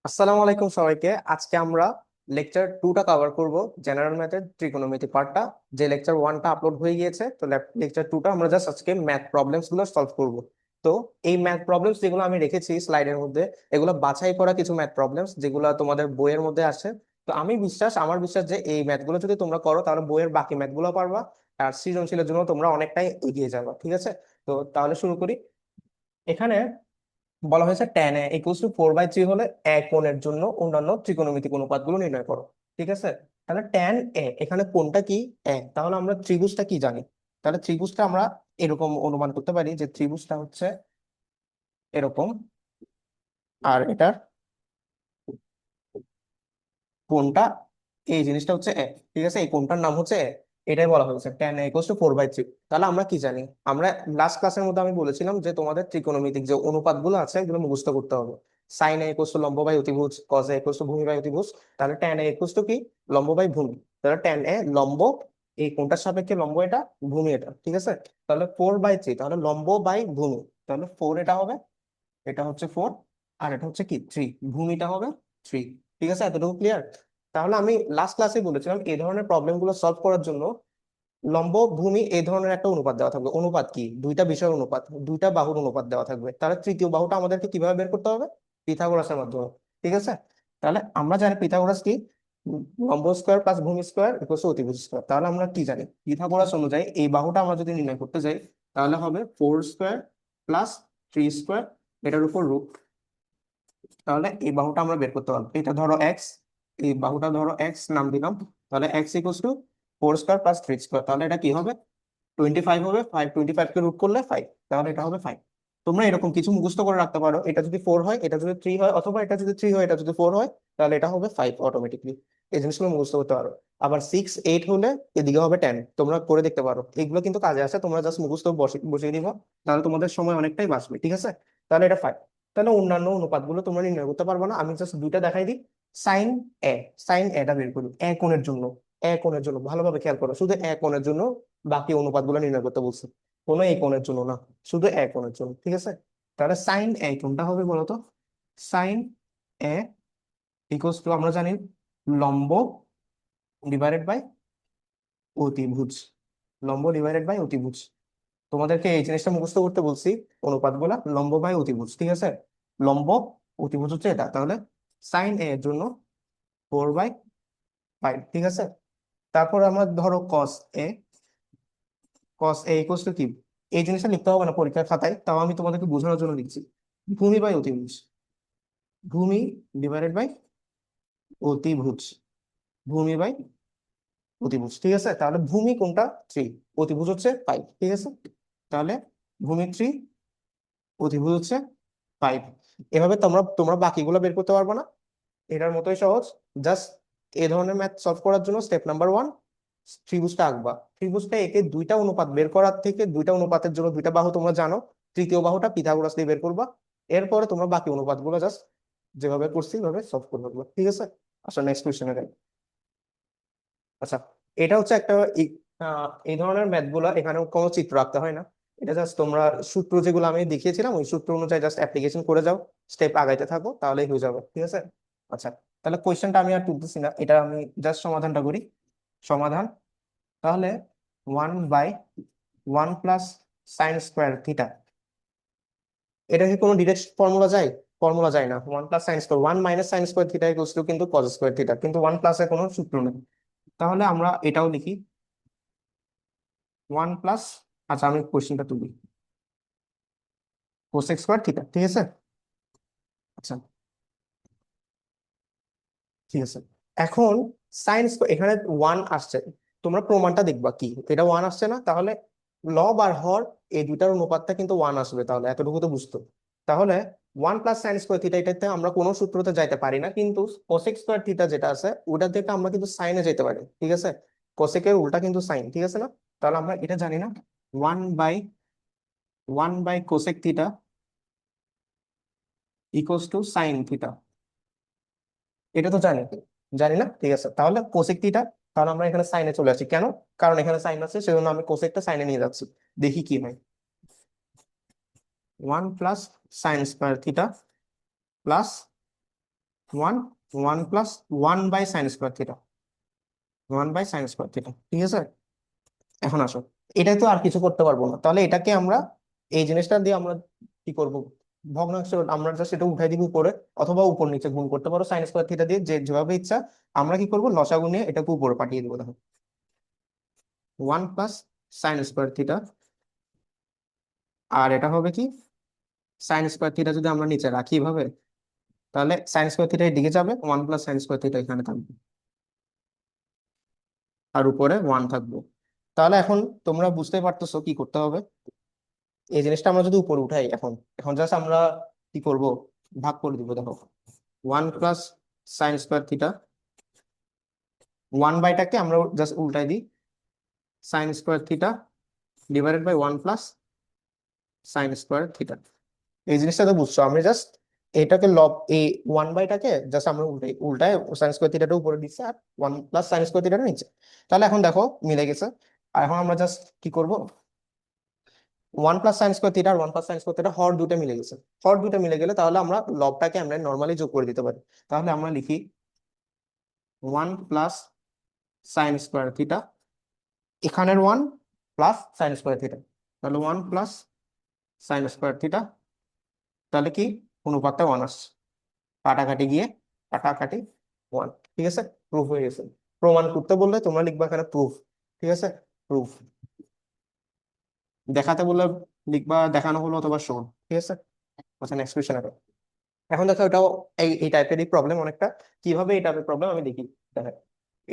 আসসালামু আলাইকুম সবাইকে। আজকে আমরা লেকচার 2টা কভার করব, জেনারেল ম্যাথের ত্রিকোণমিতি পার্টটা। যে লেকচার 1টা আপলোড হয়ে গিয়েছে, তো লেকচার 2টা আমরা জাস্ট আজকে ম্যাথ প্রবলেমস গুলো সলভ করব। তো এই ম্যাথ প্রবলেমস যেগুলো আমি রেখেছি স্লাইডের মধ্যে, এগুলো বাছাই করা কিছু ম্যাথ প্রবলেমস যেগুলো তোমাদের বইয়ের মধ্যে আছে। তো আমার বিশ্বাস যে এই ম্যাথগুলো যদি তোমরা করো তাহলে বইয়ের বাকি ম্যাথগুলো পারবা, আর সৃজনশীলের জন্য তোমরা অনেকটাই এগিয়ে যাবে। ঠিক আছে, তো তাহলে শুরু করি। এখানে বলা হয়েছে tan a ইকুয়ালস টু 4/3 হলে এক কোণের জন্য অন্যান্য ত্রিকোণমিতিক অনুপাতগুলো নির্ণয় করো। ঠিক আছে, তাহলে tan a এখানে কোণটা কি? তাহলে আমরা ত্রিভুজটা কি জানি? তাহলে ত্রিভুজটা আমরা এরকম অনুমান করতে পারি যে ত্রিভুজটা হচ্ছে এরকম, আর এটার কোণটা, এই জিনিসটা হচ্ছে a। ঠিক আছে, এই কোণটার নাম হচ্ছে a। এটাই বলা হয়েছে tan a ইকুয়ালস টু 4/3। তাহলে আমরা কি জানি? আমরা লাস্ট ক্লাসের মধ্যে আমি বলেছিলাম যে তোমাদের ত্রিকোণমিতিক যে অনুপাতগুলো আছে এগুলো মুখস্থ করতে হবে। সাইন a ইকুয়ালস টু লম্ব বাই অতিভুজ, কস a ইকুয়ালস টু ভূমি বাই অতিভুজ। তাহলে tan a ইকুয়ালস টু কি? লম্ব বাই ভূমি। তাহলে tan a লম্ব, এই কোণটার সাপেক্ষে লম্ব এটা, ভূমি এটা। ঠিক আছে, তাহলে 4/3, তাহলে লম্ব বাই ভূমি। তাহলে 4 এটা হবে, এটা হচ্ছে 4, আর এটা হচ্ছে কি 3, ভূমিটা হবে 3। ঠিক আছে, এতটুকু ক্লিয়ার? তাহলে আমি লাস্ট ক্লাসে বলেছিলাম এই ধরনের প্রবলেম গুলো সলভ করার জন্য লম্ব ভূমি এই ধরনের একটা অনুপাত দেওয়া থাকবে। অনুপাত কি? দুইটা বিষয়ের অনুপাত, দুইটা বাহুর অনুপাত দেওয়া থাকবে। তাহলে তৃতীয় বাহুটা আমাদেরকে কিভাবে বের করতে হবে? পিথাগোরাসের মাধ্যমে। ঠিক আছে, তাহলে আমরা জানি পিথাগোরাস কি? লম্ব স্কোয়ার প্লাস ভূমি স্কোয়ার ইকুয়ালস টু অতিভুজ স্কোয়ার। তাহলে আমরা কি জানি? পিথাগোরাস অনুযায়ী এই বাহুটা আমরা যদি নির্ণয় করতে যাই, তাহলে হবে 4 স্কোয়ার প্লাস 3 স্কোয়ার, এটার উপর রুট। তাহলে এই বাহুটা আমরা বের করতে পারবো। এটা ধরো এক্স, এই বাহুটা ধরো এক্স নাম দিলাম। তাহলে x equals to 4 square plus 3 square, তাহলে এটা কি হবে? 25 হবে। 25 কে রুট করলে 5, তাহলে এটা হবে 5। তোমরা এরকম কিছু মুখস্থ করে রাখতে পারো, এটা যদি 4 হয়, এটা যদি 3 হয়, অথবা এটা যদি 3 হয়, এটা যদি 4 হয়, তাহলে এটা হবে 5 অটোমেটিকলি। এই জিনিসগুলো মুখস্থ করতে পারো। আবার 6 8 হলে এদিকে হবে 10, তোমরা করে দেখতে পারো। এগুলো কিন্তু কাজে আসে, তোমরা জাস্ট মুখস্থ বসিয়ে দিবা, তাহলে তোমাদের সময় অনেকটাই বাঁচবে। ঠিক আছে, তাহলে এটা 5। তাহলে অন্যান্য অনুপাতগুলো তোমরা নির্ণয় করতে পারবে না, আমি জাস্ট দুইটা দেখাই দিই। সাইন এ, সাইন এটা বের করি এক কোণের জন্য। এক কোণের জন্য ভালোভাবে খেয়াল করো, শুধু এক কোণের জন্য বাকি অনুপাতগুলো নির্ণয় করতে বলছে, কোনো এই কোণের জন্য না, শুধু এক কোণের জন্য। ঠিক আছে, তাহলে সাইন এ কোনটা হবে বলতো? সাইন এ ইকুয়ালস টু আমরা জানি লম্ব ডিভাইডেড বাই অতিভুজ। লম্ব ডিভাইডেড বাই অতিভুজ, তোমাদেরকে এই জিনিসটা মুখস্থ করতে বলছি। অনুপাতগুলা লম্ব বাই অতিভুজ। ঠিক আছে, লম্ব অতিভুজ হচ্ছে এটা। তাহলে সাইন এ এর জন্য 4/5। ঠিক আছে, তারপর আমরা ধরো কস এ, কস এ ইকুয়ালস টু কি? এই জিনিসটা লিখতে হবে না পরীক্ষার খাতায়, তাও আমি তোমাদেরকে বোঝানোর জন্য লিখছি। ভূমি বাই অতিভুজ, ভূমি ডিভাইডেড বাই অতিভুজ, ভূমি বাই অতিভুজ। ঠিক আছে, তাহলে ভূমি কোনটা? 3, অতিভুজ হচ্ছে 5। ঠিক আছে, তাহলে ভূমি 3, অতিভুজ হচ্ছে 5। এভাবে তোমরা তোমরা বাকিগুলো বের করতে পারবে না, এটার মতোই সহজ। জাস্ট এই ধরনের ম্যাথ সলভ করার জন্য স্টেপ নাম্বার 1, ত্রিভুজটা আঁকবা। ত্রিভুজটা একে দুইটা অনুপাত বের করার থেকে, দুইটা অনুপাতের জন্য দুইটা বাহু তোমরা জানো, তৃতীয় বাহুটা পিথাগোরাস দিয়ে বের করবা। এরপরে তোমরা বাকি অনুপাতগুলো জাস্ট যেভাবে করছি ওইভাবে সলভ করবে। ঠিক আছে, আচ্ছা নেক্সট কোশ্চেনে যাই। আচ্ছা, এটা হচ্ছে একটা এই ধরনের ম্যাথ গুলা এখানে কোনো চিত্র রাখতে হয় না। এটা জাস্ট তোমরা সূত্র যেগুলো আমি দেখিয়েছিলাম ওই সূত্র অনুযায়ী জাস্ট অ্যাপ্লিকেশন করে যাও, স্টেপ আগাইতে থাকো, তাহলেই হয়ে যাবে। ঠিক আছে, আচ্ছা তাহলে কোয়েশ্চেনটা আমি আর তুলতেছি না, এটা আমি জাস্ট সমাধানটা করি। সমাধান, তাহলে 1/1 প্লাস সাইন স্কোয়ার থিটা, এটা কি কোনো ডিরেক্ট ফর্মুলা যায়? ফর্মুলা যায় না। 1 plus sine square, 1 minus sine square theta equals two কিন্তু কজ স্কোয়ার থিটা, কিন্তু 1 প্লাসের কোনো সূত্র নেই। তাহলে আমরা এটাও লিখি 1 প্লাস, আচ্ছা আমি কোশ্চেনটা তুলি, কোসেক স্কোয়ার থিটা। ঠিক আছে, আচ্ছা ঠিক আছে। এখন সাইন স্কোয়ার, এখানে 1 আসছে, তোমরা প্রমাণটা দেখবা কি এটা 1 আসছে না, তাহলে লব আর হর এই দুইটার অনুপাতটা কিন্তু 1 আসবে, তাহলে এতটুকু তো বুঝতো। তাহলে 1 প্লাস সাইন স্কোয়ার থিটা, এটাতে আমরা কোনো সূত্রতে যাইতে পারি না, কিন্তু কোসেক স্কোয়ার থিটা যেটা আছে ওটা থেকে আমরা কিন্তু সাইনে যেতে পারি। ঠিক আছে, কোসেকের উল্টা কিন্তু সাইন। ঠিক আছে না, তাহলে আমরা এটা জানি না, 1/1 cosec theta equals to sine theta, এটা তো জানি। জানি না, ঠিক আছে, তাহলে কোসেক থিটা, তাহলে আমরা এখানে সাইনে চলে আসি কেন? কারণ এখানে সাইন আছে, সেজন্য আমি কোসেকটা সাইনে নিয়ে যাচ্ছি। দেখি কি হয়। 1 plus sine square theta plus one, one plus one by sine square theta, one by sine square theta, ঠিক আছে। এখন আসো, এটা তো আর কিছু করতে পারবো না, তাহলে এটাকে আমরা এই জিনিসটা দিয়ে আমরা কি করব, ভগ্নাংশ আমরা জাস্ট এটা উঠাই দিব উপরে, অথবা উপর নিচে গুণ করতে পারো সাইন স্কোয়ার থিটা দিয়ে, যে যেভাবে ইচ্ছা। আমরা কি করব, লসাগু নিয়ে এটাকে উপরে পাঠিয়ে দিব, দেখো one plus sine square theta, আর এটা হবে কি, সাইন স্কোয়ার থিটা যদি আমরা নিচে রাখি এভাবে, তাহলে সাইন স্কোয়ার থিটা এদিকে যাবে, one plus sine square theta এখানে থাকবে, আর উপরে ওয়ান থাকবে। তাহলে এখন তোমরা বুঝতে পারতেছো কি করতে হবে। এই জিনিসটা আমরা যদি উপরে উঠাই, এখন এখন জাস্ট আমরা কি করব, ভাগ করে দিব, দেখো one plus sine square theta, one বাইটাকে আমরা জাস্ট উল্টাই দিই, sine square theta divided by one plus sine square theta. এই জিনিসটা তো বুঝছো, আমি জাস্ট এটাকে লব এই ওয়ান বাইটাকে জাস্ট আমরা উল্টাই উল্টায় সাইন স্কোয়ার থিটাটা উপরে দিচ্ছি, আর ওয়ান প্লাস সাইন স্কোয়ার থিটাটা নিচে। তাহলে এখন দেখো মিলে গেছে। আর এখন আমরা জাস্ট কি করব, one plus sine square theta আর one plus sine square theta হর দুটো মিলে গেছে। হর দুটো মিলে গেলে তাহলে আমরা লবটাকে আমরা নর্মালি যোগ করে দিতে পারি। তাহলে আমরা লিখি one plus sine square theta, এখানের one plus sine square theta, তাহলে one plus sine square theta, তাহলে কি অনুপাতটা ওয়ান আসছে, কাটাকাটি গিয়ে কাটাকাটি ওয়ান, ঠিক আছে, প্রুফ হয়ে গেছে। প্রমাণ করতে বললে তোমরা লিখবা এখানে প্রুফ, ঠিক আছে, প্রুফ। দেখাতে বললে লিখবা দেখানো হলো অথবা শো, ঠিক আছে। আচ্ছা, নেক্সট কোয়েশ্চেন। এখন দেখো এটাও এই টাইপেরই প্রবলেম অনেকটা। কিভাবে এই টাইপের প্রবলেম আমি দেখি, দেখো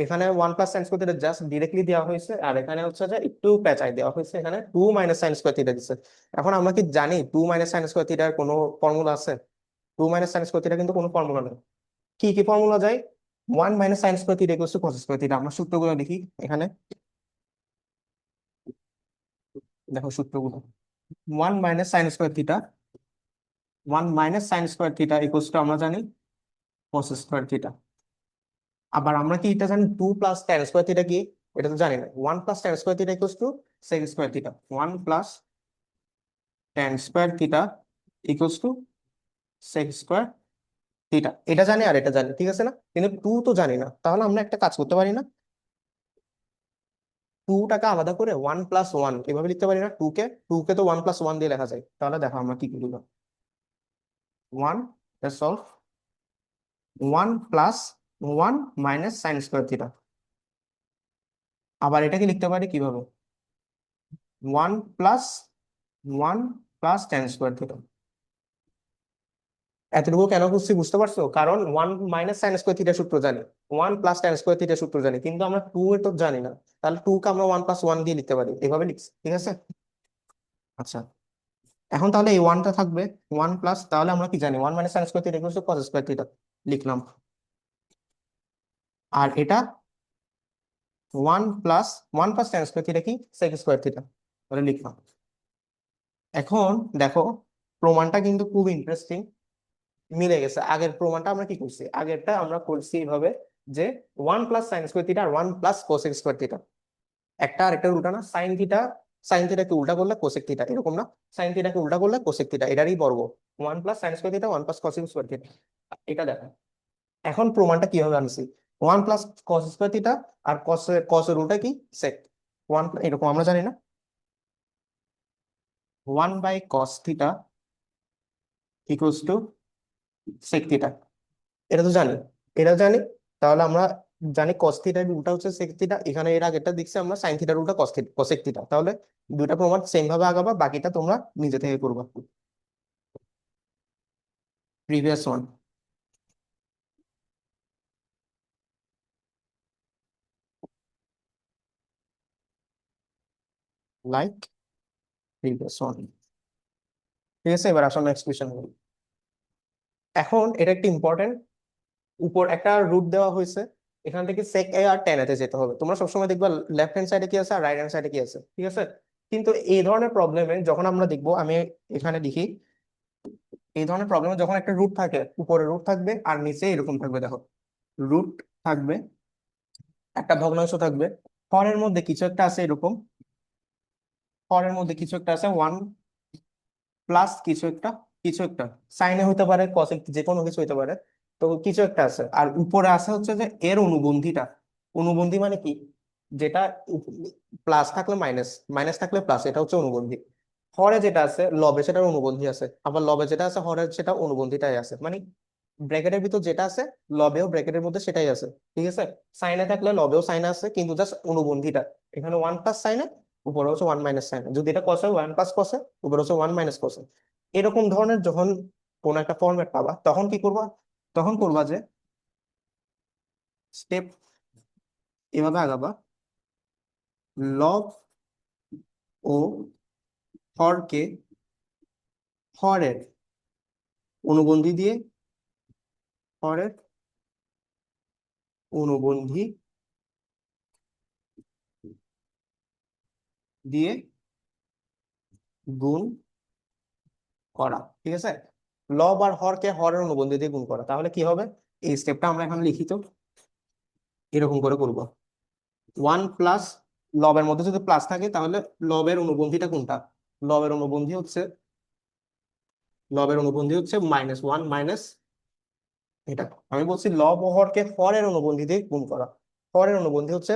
এখানে one plus sine square theta just directly দেওয়া হয়েছে, আর এখানে হচ্ছে যে একটু পেঁচাই দেওয়া হয়েছে, এখানে two minus sine square theta দিচ্ছে। এখন আমরা কি জানি টু মাইনাস সাইন স্কোয়ার থিটার কোনো ফর্মুলা আছে? Two minus sine square theta কিন্তু কোনো ফর্মুলা নেই। কি কি ফর্মুলা যায়? One minus sine square theta equals to cos square theta. আমরা সূত্রগুলো লিখি এখানে, দেখো সূত্রগুলো, one minus sine square theta, one minus sine square theta equals to আমরা জানি কস স্কোয়ার থিটা। আবার আমরা কি এটা জানি two plus tan square theta কি? এটা তো জানি না। One plus tan square theta equals to sec square theta, one plus tan square theta equals to sec square theta, এটা জানি আর এটা জানি, ঠিক আছে না? কিন্তু টু তো জানি না, তাহলে আমরা একটা কাজ করতে পারি না, টু টাকা আলাদা করে ওয়ান প্লাস ওয়ান এভাবে লিখতে পারি না? টু কে তো ওয়ান প্লাস ওয়ান দিয়ে লেখা যায়। তাহলে দেখো আমরা কি করি, one solve, one plus one minus sine square theta. আবার এটাকে লিখতে পারি কিভাবে, one plus one plus tan square theta. এতটুকু কেন করছি বুঝতে পারছো? কারণ one minus sine square theta সূত্র জানি, one plus tan square theta সূত্র জানি, কিন্তু আমরা টু এর তো জানি না। তাহলে টু কে আমরা ওয়ান প্লাস ওয়ান দিয়ে লিখতে পারি, এভাবে লিখছি, ঠিক আছে। আচ্ছা, এখন তাহলে এই ওয়ানটা থাকবে, ওয়ান প্লাস, তাহলে আমরা কি জানি one minus sine square theta equals to cos square theta, লিখলাম। আর এটা one plus tan square theta কি সেক স্কোয়ার থিটা, তাহলে লিখলাম। এখন দেখো প্রমাণটা কিন্তু খুব ইন্টারেস্টিং, মিলে গেছে। আগের প্রমাণটা আমরা কি করছি, আগেরটা আমরা করছি এইভাবে যে one plus sine square theta আর one plus cosec square theta, একটা আর একটা উল্টা না, সাইন থিটা, সাইন থিটাকে উল্টা করলে কোসেক থিটা, এরকম না, সাইন থিটাকে উল্টা করলে কোসেক থিটা, এটারই বর্গ, one plus sine square theta one plus cosec square theta, এটা দেখো। এখন প্রমাণটা কিভাবে আনছি, one plus cos square theta আর কসের উল্টা কি সেক, ওয়ান এরকম আমরা জানি না, one by cos theta equals to sec theta, এটা তো জানি, এটা জানি। তাহলে আমরা জানি কস থিটার উল্টা হচ্ছে সেক থিটা, এখানে এর আগেরটা দেখছি আমরা সাইন থিটার উল্টা কসেক থিটা। তাহলে দুইটা প্রমাণ সেম ভাবে আগাবা, বাকিটা তোমরা নিজে থেকে করবা। Previous one, like previous one, ঠিক আছে। এবার আসলে নেক্সট কোয়েশ্চেন। এখন এটা একটা ইম্পর্টেন্ট, উপর একটা রুট দেওয়া হয়েছে, এখান থেকে সেক এ আর টেন এতে যেতে হবে। তোমরা সবসময় দেখবা লেফট হ্যান্ড সাইডে কি আছে আর রাইট হ্যান্ড সাইডে কি আছে, ঠিক আছে। কিন্তু এই ধরনের প্রবলেমে যখন আমরা দেখবো, আমি এখানে লিখি, এই ধরনের প্রবলেমে যখন একটা রুট থাকে, উপরে রুট থাকবে আর নিচে এরকম থাকবে, দেখো রুট থাকবে, একটা ভগ্নাংশ থাকবে, হরের মধ্যে কিছু একটা আছে এরকম, হরের মধ্যে কিছু একটা আছে ওয়ান প্লাস কিছু একটা, কিছু একটা সাইনে হইতে পারে কসে, যে কোনো কিছু হইতে পারে, তো কিছু একটা আছে, আর উপরে আছে হচ্ছে যে এর অনুবন্ধীটা। অনুবন্ধী মানে কি, যেটা প্লাস থাকলে মাইনাস, মাইনাস থাকলে প্লাস, এটা হচ্ছে অনুবন্ধী। হরে যেটা আছে লবে সেটার অনুবন্ধী আছে, আবার লবে যেটা আছে হরের সেটা অনুবন্ধীটাই আছে, মানে ব্র্যাকেটের ভিতর যেটা আছে লবেও ব্র্যাকেটের মধ্যে সেটাই আছে। ঠিক আছে, সাইনে থাকলে লবেও সাইন আছে, কিন্তু জাস্ট অনুবন্ধীটা এখানে ওয়ান প্লাস সাইনে, উপরে হচ্ছে ওয়ান মাইনাস সাইনে। যদি এটা কসে, ওয়ান প্লাস কসে, উপরে হচ্ছে ওয়ান মাইনাস কসে। এরকম ধরনের যখন কোন একটা ফরম্যাট পাবা তখন কি করবা, তখন করবা যে স্টেপ এভাবে আগাবা, লব ও হরকে হরের অনুবন্ধী দিয়ে, হরের অনুবন্ধী দিয়ে গুণ করা। ঠিক আছে, লব আর হরকে হরের অনুবন্ধী দিয়ে গুণ করা, তাহলে কি হবে, এই স্টেপটা আমরা এখানে লিখিত এরকম করে করব। ওয়ান প্লাস, লবের মধ্যে যদি প্লাস থাকে তাহলে লবের অনুবন্ধীটা কোনটা, লবের অনুবন্ধী হচ্ছে, লবের অনুবন্ধী হচ্ছে মাইনাস ওয়ান মাইনাস এটা। আমি বলছি লব ও হরকে হরের অনুবন্ধী দিয়ে গুণ করা, হরের অনুবন্ধী হচ্ছে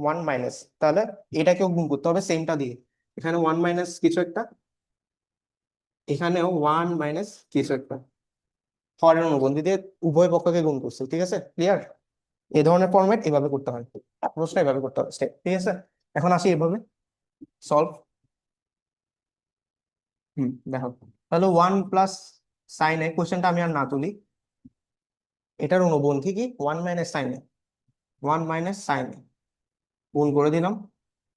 ওয়ান মাইনাস, তাহলে এটাকেও গুণ করতে হবে সেমটা দিয়ে। এখানে ওয়ান মাইনাস কিছু একটা, এখানেও ওয়ান মাইনাস কিছু একটা, হরের অনুবন্ধী দিয়ে উভয় পক্ষকে গুণ করছে। ঠিক আছে, ক্লিয়ার? এই ধরনের ফরম্যাট এভাবে করতে হয়, প্রশ্ন এভাবে করতে হবে স্টেপ। ঠিক আছে, এখন আসি এভাবে সলভ। দেখো, তাহলে ওয়ান প্লাস সাইন এ, কোশ্চেনটা আমি আর না তুলি, এটার অনুবন্ধী কি ওয়ান মাইনাস সাইন এ, ওয়ান মাইনাস সাইন এ গুণ করে দিলাম।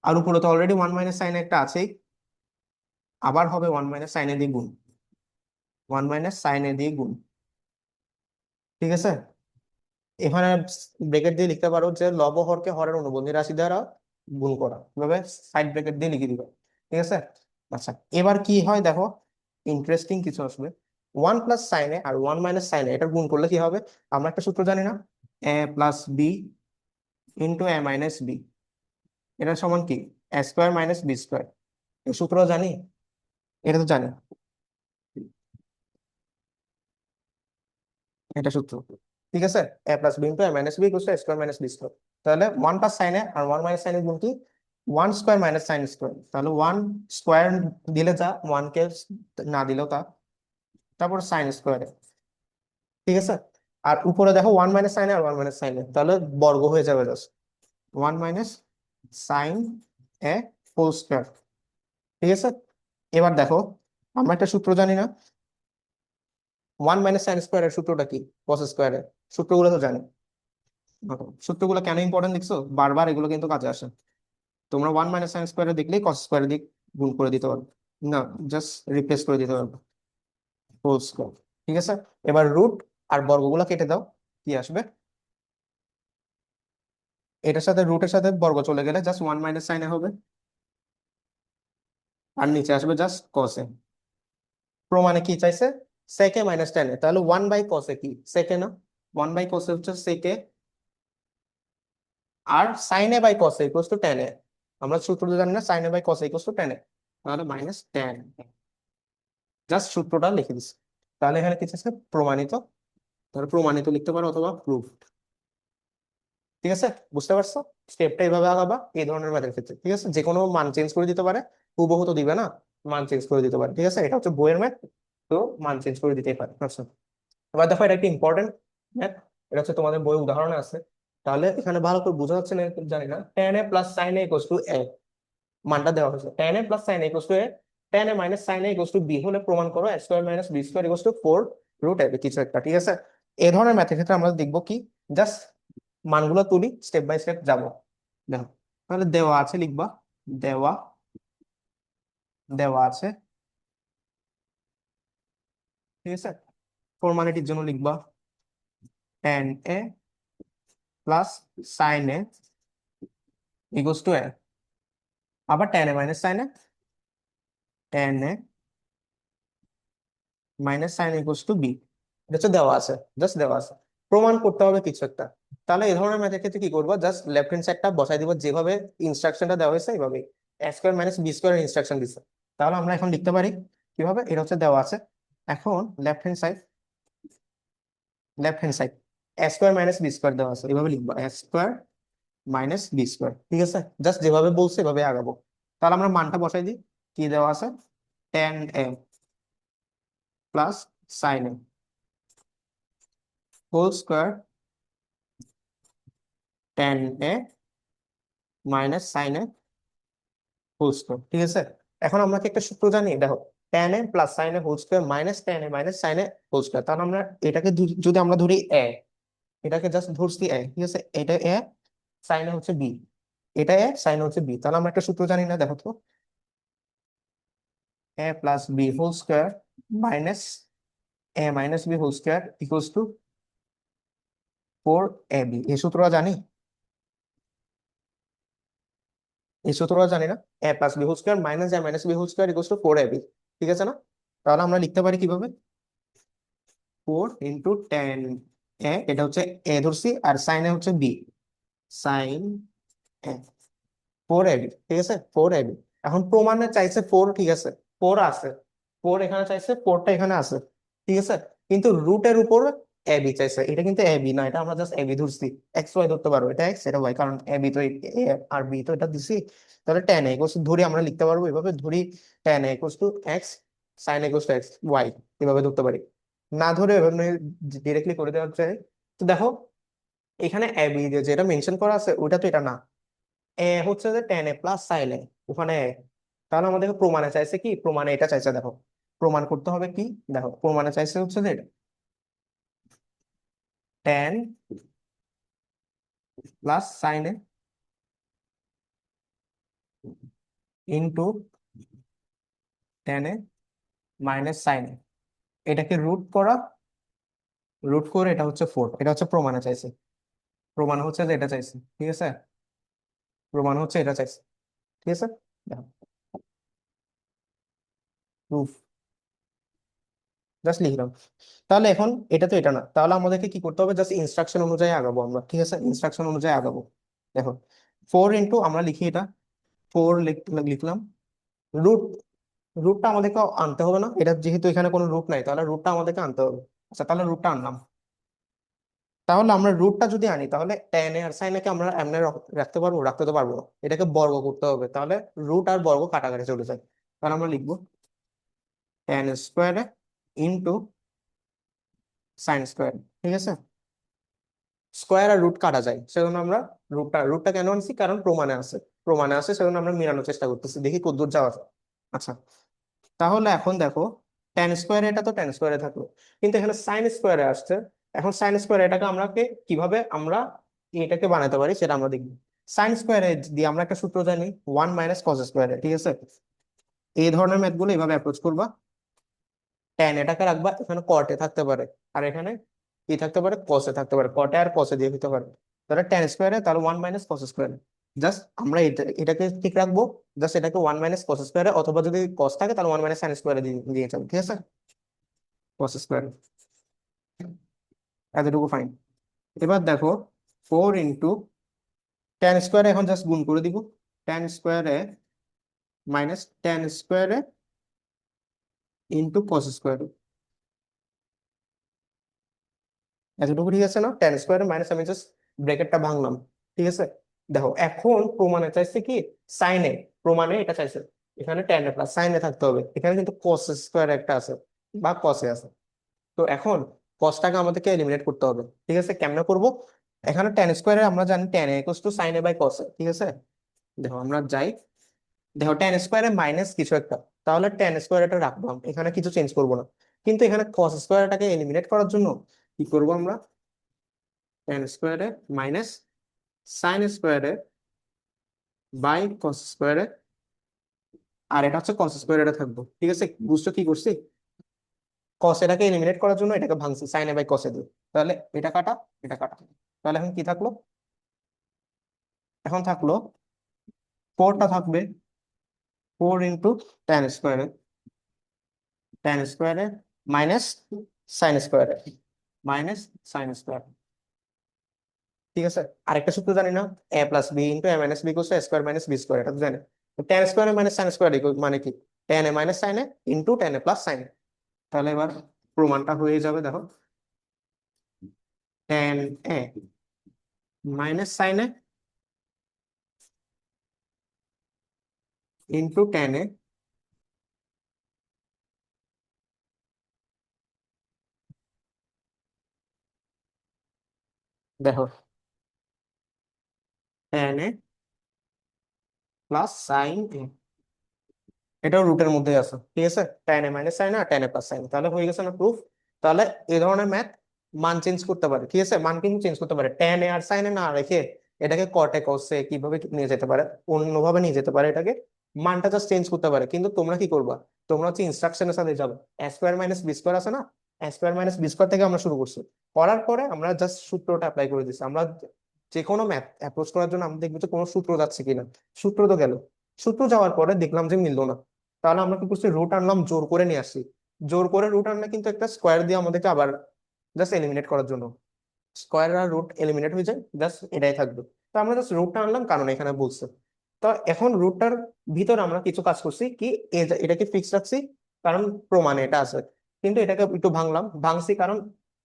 আর উপরে তো অলরেডি ওয়ান মাইনাস সাইন একটা আছেই, আবার হবে ওয়ান মাইনাস সাইন এ দিয়ে গুণ, ওয়ান মাইনাস সাইন এ দিয়ে গুণ। ঠিক আছে, এখানে ব্রেকেট দিয়ে লিখতে পারো যে লব ও হরকে হরের অনুবন্ধী রাশি দ্বারা গুণ করা, এভাবে সাইড ব্রেকেট দিয়ে লিখে দিবে। ঠিক আছে, আচ্ছা এবার কি হয় দেখো, ইন্টারেস্টিং কিছু আসবে। ওয়ান প্লাস সাইনে আর ওয়ান মাইনাস সাইনে এটা গুণ করলে কি হবে, আমরা একটা সূত্র জানি না, A plus B into A minus B, এটা সমান কি এ স্কোয়ার মাইনাস বি স্কোয়ার। এই সূত্র জানি, এটা তো জানি, এটা সূত্র। ঠিক আছে, A plus B into A minus B equal to square minus B square. তাহলে ওয়ান প্লাস সাইন এ আর ওয়ান মাইনাস সাইন এর গুণ কি, one square minus sine square, তাহলে ওয়ান স্কোয়ার দিলে যা, ওয়ান কে না দিলেও তা, তারপর সাইন স্কোয়ারে। ঠিক আছে, আর উপরে দেখো one minus sign R one minus sine A, তাহলে বর্গ হয়ে যাবে জাস্ট, ওয়ান মাইনাস সাইন এ হোল স্কোয়ার। ঠিক আছে, এবার দেখো আমরা একটা সূত্র জানি না, ওয়ান মাইনাস সাইন স্কোয়ারের সূত্রটা কি, কস স্কোয়ারের, সূত্রগুলো তো জানি। সূত্রগুলো কেন ইম্পর্টেন্ট দেখছো, বারবার এগুলো কিন্তু কাজে আসে। তোমরা ওয়ান মাইনাস সাইন স্কোয়ারে দেখলেই কস স্কোয়ারে দিক গুণ করে দিতে পারবে, না জাস্ট রিপ্লেস করে দিতে পারবে, হোল স্কোয়ার। ঠিক আছে, এবার রুট আর বর্গগুলো কেটে দাও, কি আসবে, এটার সাথে রুটের সাথে বর্গ চলে গেলে জাস্ট ওয়ান মাইনাস সাইনে হবে, আর নিচে আসবে জাস্ট কসে। প্রমাণে কি চাইছে, সেকে মাইনাস টেনে, তাহলে ওয়ান বাই কসে কি সেকে না, ওয়ান বাই কসে হচ্ছে সেকে, আর সাইনে বাই কসে ইকুয়াল টু টেনে, আমরা সূত্র জানি না, সাইনে বাই কসে ইকুয়াল টু টেনে, তাহলে মাইনাস টেন, জাস্ট সূত্রটা লিখে দিচ্ছি। তাহলে এখানে কি আছে প্রমাণিত, তাহলে প্রমাণিত লিখতে পারো অথবা প্রুফ। ঠিক আছে, বুঝতে পারছো, স্টেপটা এইভাবে আগাবা এই ধরনের ম্যাথের ক্ষেত্রে। ঠিক আছে, যে কোনো মান চেঞ্জ করে দিতে পারে, হুবহু তো দিবে না, মান চেঞ্জ করে দিতে পারে। ঠিক আছে, এটা হচ্ছে বইয়ের ম্যাথ, তো মান চেঞ্জ করে দিতেই পারে। আচ্ছা, এবার দেখো এটা একটা ইম্পর্টেন্ট ম্যাথ, এটা হচ্ছে তোমাদের বই উদাহরণে আছে, তাহলে এখানে ভালো করে বোঝা যাচ্ছে না জানি না, tan A plus sine A equal to A, মানটা দেওয়া হয়েছে tan A plus sine A equal to A, tan A minus sine A equal to B হলে প্রমাণ করো A square minus B square equal to four root A কিছু একটা। ঠিক আছে, এই ধরনের ম্যাথের ক্ষেত্রে আমরা দেখবো কি, জাস্ট মানগুলো তুলি, স্টেপ বাই স্টেপ যাবো। দেখো, তাহলে দেওয়া আছে লিখবা, দেওয়া, দেওয়া আছে। ঠিক আছে, ফর্মালিটির জন্য লিখবা tan A plus sine A equal to A, আবার tan A minus sine A, tan A minus sine equal to B, এটা হচ্ছে দেওয়া আছে, জাস্ট দেওয়া আছে, প্রমাণ করতে হবে কিছু একটা। তাহলে এই ধরনের ম্যাথের ক্ষেত্রে কি করবো, জাস্ট লেফট হ্যান্ড সাইডটা বসাই দিব, যেভাবে ইনস্ট্রাকশনটা দেওয়া হয়েছে এইভাবে, A square minus B square instruction দিচ্ছে। তাহলে আমরা এখন লিখতে পারি কিভাবে, এটা হচ্ছে দেওয়া আছে, এখন left hand side left hand side A square minus B square দেওয়া আছে, এভাবে লিখবো A square minus B square, ঠিক আছে? জাস্ট যেভাবে বলছে এভাবে আগাবো। তাহলে আমরা মানটা বসাই দিই। কি দেওয়া আছে? Ten A plus sine A whole square ten A minus sine A whole square, ঠিক আছে? এখন আমরা কি একটা সূত্র জানি? দেখো, ten A plus sine A whole square minus ten A minus sine A whole square. তাহলে আমরা এটাকে যদি আমরা ধরি এ, এটাকে জাস্ট ধরছি এ, ঠিক আছে? এটা এ, সাইন এ হচ্ছে বি, এটা এ, সাইন এ হচ্ছে বি। তাহলে আমরা একটা সূত্র জানি না, দেখো তো, A plus B whole square minus A minus B whole square equals to four A B. এই সূত্রটা জানি? এই সূত্রটা জানি না? A plus B whole square minus A minus B whole square equals to four A B, ঠিক আছে না? তাহলে আমরা লিখতে পারি কিভাবে? ফোর ইন্টু টেন এ, এটা হচ্ছে এ ধরছি, আর সাইন এ হচ্ছে B, sine A, four AB, ঠিক আছে? Four AB. এখন প্রমাণে চাইছে ফোর, ঠিক আছে? ফোর আছে, ফোর এখানে চাইছে, ফোরটা এখানে আছে, ঠিক আছে? কিন্তু রুটের উপর এবি চাইছে, এটা কিন্তু এবি না, এটা আমরা জাস্ট এবি ধরছি। এক্স ওয়াই ধরতে পারবো, এটা এক্স এটা ওয়াই, কারণ এবি তো এ আর বি তো এটা দিছি। তাহলে টেন এ ইকুয়ালস ধরি, আমরা লিখতে পারবো এভাবে ধরি, tan A equals to X sine A equals to X Y, এভাবে ধরতে পারি। না ধরে এভাবে ডিরেক্টলি করে দেওয়া যায়। তো দেখো, এখানে এবি যেটা মেনশন করা আছে ওটা তো এটা না, এ হচ্ছে যে টেন এ প্লাস সাইন এ, ওখানে এ। তাহলে আমাদেরকে প্রমাণে চাইছে কি? প্রমাণে এটা চাইছে, দেখো প্রমাণ করতে হবে কি। দেখো প্রমাণে চাইছে হচ্ছে যে ten plus sine A into tan A minus sine এ, এটাকে রুট করা, রুট করে এটা হচ্ছে ফোর, এটা হচ্ছে প্রমাণে চাইছে। প্রমাণ হচ্ছে যে এটা চাইছে, ঠিক আছে? প্রমাণ হচ্ছে এটা চাইছে, ঠিক আছে? দেখো প্রুফ, জাস্ট লিখলাম। তাহলে এখন এটা তো এটা না, তাহলে আমাদেরকে কি করতে হবে? জাস্ট ইনস্ট্রাকশন অনুযায়ী আগাবো আমরা, ঠিক আছে? ইনস্ট্রাকশন অনুযায়ী আগাবো। দেখো, ফোর ইন্টু, আমরা লিখি এটা, ফোর লিখলাম, রুট, রুটটা আমাদেরকে আনতে হবে না, এটা যেহেতু এখানে কোনো রুট নাই, তাহলে রুটটা আমাদেরকে আনতে হবে। আচ্ছা, তাহলে রুটটা আনলাম। তাহলে আমরা রুটটা যদি আনি, তাহলে টেন এ আর সাইন এ কে আমরা এমনি রাখতে পারবো? রাখতে তো পারবো না, এটাকে বর্গ করতে হবে। তাহলে রুট আর বর্গ কাটাকাটি চলে যায়। তাহলে আমরা লিখবো tan square into sign square, ঠিক আছে? স্কোয়ার আর রুট কাটা যায়, সেজন্য আমরা রুটটা কেন আনছি? কারণ প্রমাণে আছে, প্রমাণে আছে, সেজন্য আমরা মেলানোর চেষ্টা করতেছি, দেখি কতদূর যাওয়া যায়। আচ্ছা, তাহলে এখন দেখো, টেন স্কোয়ারে এটা তো টেন স্কোয়ারে থাকলো, কিন্তু এখানে সাইন স্কোয়ারে আসছে। এখন সাইন স্কোয়ার এটাকে আমরা কিভাবে আমরা এটাকে বানাতে পারি সেটা আমরা দেখবো। সাইন স্কোয়ারে দিয়ে আমরা একটা সূত্র জানি, ওয়ান মাইনাস কস স্কোয়ারে, ঠিক আছে? এই ধরনের ম্যাথ গুলো এইভাবে অ্যাপ্রোচ করবা। টেন এটাকে রাখবা, এখানে কটে থাকতে পারে, আর এখানে কি থাকতে পারে? কসে থাকতে পারে, কটে আর কসে দিয়ে দিতে পারে। তাহলে টেন স্কোয়ারে, তাহলে ওয়ান মাইনাস কস স্কোয়ারে, জাস্ট আমরা এটাকে ঠিক রাখবো। জাস্ট এটাকে ওয়ান মাইনাস কস স্কোয়ারে, অথবা যদি কস থাকে তাহলে ওয়ান মাইনাস সাইন স্কোয়ারে দিয়ে যাবো, ঠিক আছে? কস স্কোয়ার, এতটুকু ফাইন। এবার দেখো, ফোর ইন্টু টেন স্কোয়ারে, এখন জাস্ট গুণ করে দিব, টেন স্কোয়ারে মাইনাস টেন স্কোয়ারে ইন্টু কস স্কোয়ারে, এতটুকু ঠিক আছে না? টেন স্কোয়ারে মাইনাস, আমি জাস্ট ব্র্যাকেটটা ভাঙলাম, ঠিক আছে? দেখো, এখন প্রমাণে চাইছে কি? সাইনে, প্রমাণে এটা চাইছে, এখানে টেন এ প্লাস সাইনে থাকতে হবে, এখানে কিন্তু কস স্কোয়ার একটা আছে বা কসে আছে। তো এখন কসটাকে আমাদেরকে এলিমিনেট করতে হবে, ঠিক আছে? কেমনে করব? এখানে টেন স্কোয়ারে আমরা জানি tan equals to sine A by cos, ঠিক আছে? দেখো আমরা যাই, দেখো টেন স্কোয়ারে মাইনাস কিছু একটা, তাহলে টেন স্কোয়ার এটা রাখলাম, এখানে কিছু চেঞ্জ করব না। কিন্তু এখানে কস স্কোয়ারটাকে এলিমিনেট করার জন্য কি করব আমরা? টেন স্কোয়ারে মাইনাস সাইন স্কোয়ারে বাই কস স্কোয়ারে, আর এটা হচ্ছে কস স্কোয়ারে এটা থাকবো, ঠিক আছে? বুঝছো কি করছি? কস এটাকে এলিমিনেট করার জন্য এটাকে ভাঙছি সাইন এ বাই কসে দিয়ে। তাহলে এটা কাটা, এটা কাটা, তাহলে এখন কি থাকলো? এখন থাকলো ফোরটা থাকবে, ফোর ইন্টু টেন স্কোয়ারে, টেন স্কোয়ারে মাইনাস সাইন স্কোয়ারে, মাইনাস সাইন স্কোয়ার, ঠিক আছে? আরেকটা সূত্র জানি না, A plus B into A minus B equals to square minus B square, এটা তো জানি। Tan square minus sine square মানে কি? Tan A minus sine A into tan A plus sine A. তাহলে এবার প্রমাণটা হয়ে যাবে, দেখো tan A minus sine A into tan এ দেখো ট্যান এ প্লাস সাইন এ, এটাও রুটের মধ্যে আছে, ঠিক আছে, tan এ মাইনাস সাইন আর tan এ প্লাস সাইন, তাহলে হয়ে গেছে না প্রুফ। তাহলে এই ধরনের ম্যাথ মান চেঞ্জ করতে পারে, ঠিক আছে, মান কিন্তু চেঞ্জ করতে পারে, tan এ আর সাইন এ না রেখে এটাকে কট এ কস এ কিভাবে নিয়ে যেতে পারে, অন্যভাবে নিয়ে যেতে পারে এটাকে, মানটা জাস্ট চেঞ্জ করতে পারে। কিন্তু তোমরা কি করবা, তোমরা হচ্ছে ইনস্ট্রাকশনের সাথে যাবে, এ স্কোয়ার মাইনাস বি স্কোয়ার আছে না, এ স্কোয়ার মাইনাস বি স্কোয়ার থেকে আমরা শুরু করছি, করার পরে আমরা জাস্ট সূত্রটা অ্যাপ্লাই করে দিচ্ছি। আমরা যে কোনো ম্যাথ অ্যাপ্রোচ করার জন্য আমরা দেখবো যে কোনো সূত্র যাচ্ছে কিনা, সূত্র তো গেল, সূত্র যাওয়ার পরে দেখলাম যে মিললো না, তাহলে আমরা কি করছি, রুট আনলাম, জোর করে নিয়ে আসছি, জোর করে রুট আনলে কিন্তু একটা স্কোয়ার দিয়ে আমাদেরকে আবার জাস্ট এলিমিনেট করার জন্য, স্কোয়ার আর রুট এলিমিনেট হয়ে যায়, জাস্ট এটাই থাকবে। তো আমরা জাস্ট রুটটা আনলাম কারণ এখানে বলছে। তো এখন রুটটার ভিতর আমরা কিছু কাজ করছি কি, এটাকে ফিক্স রাখছি কারণ প্রমাণে এটা আছে, কিন্তু এটাকে একটু ভাঙলাম, ভাঙছি কারণ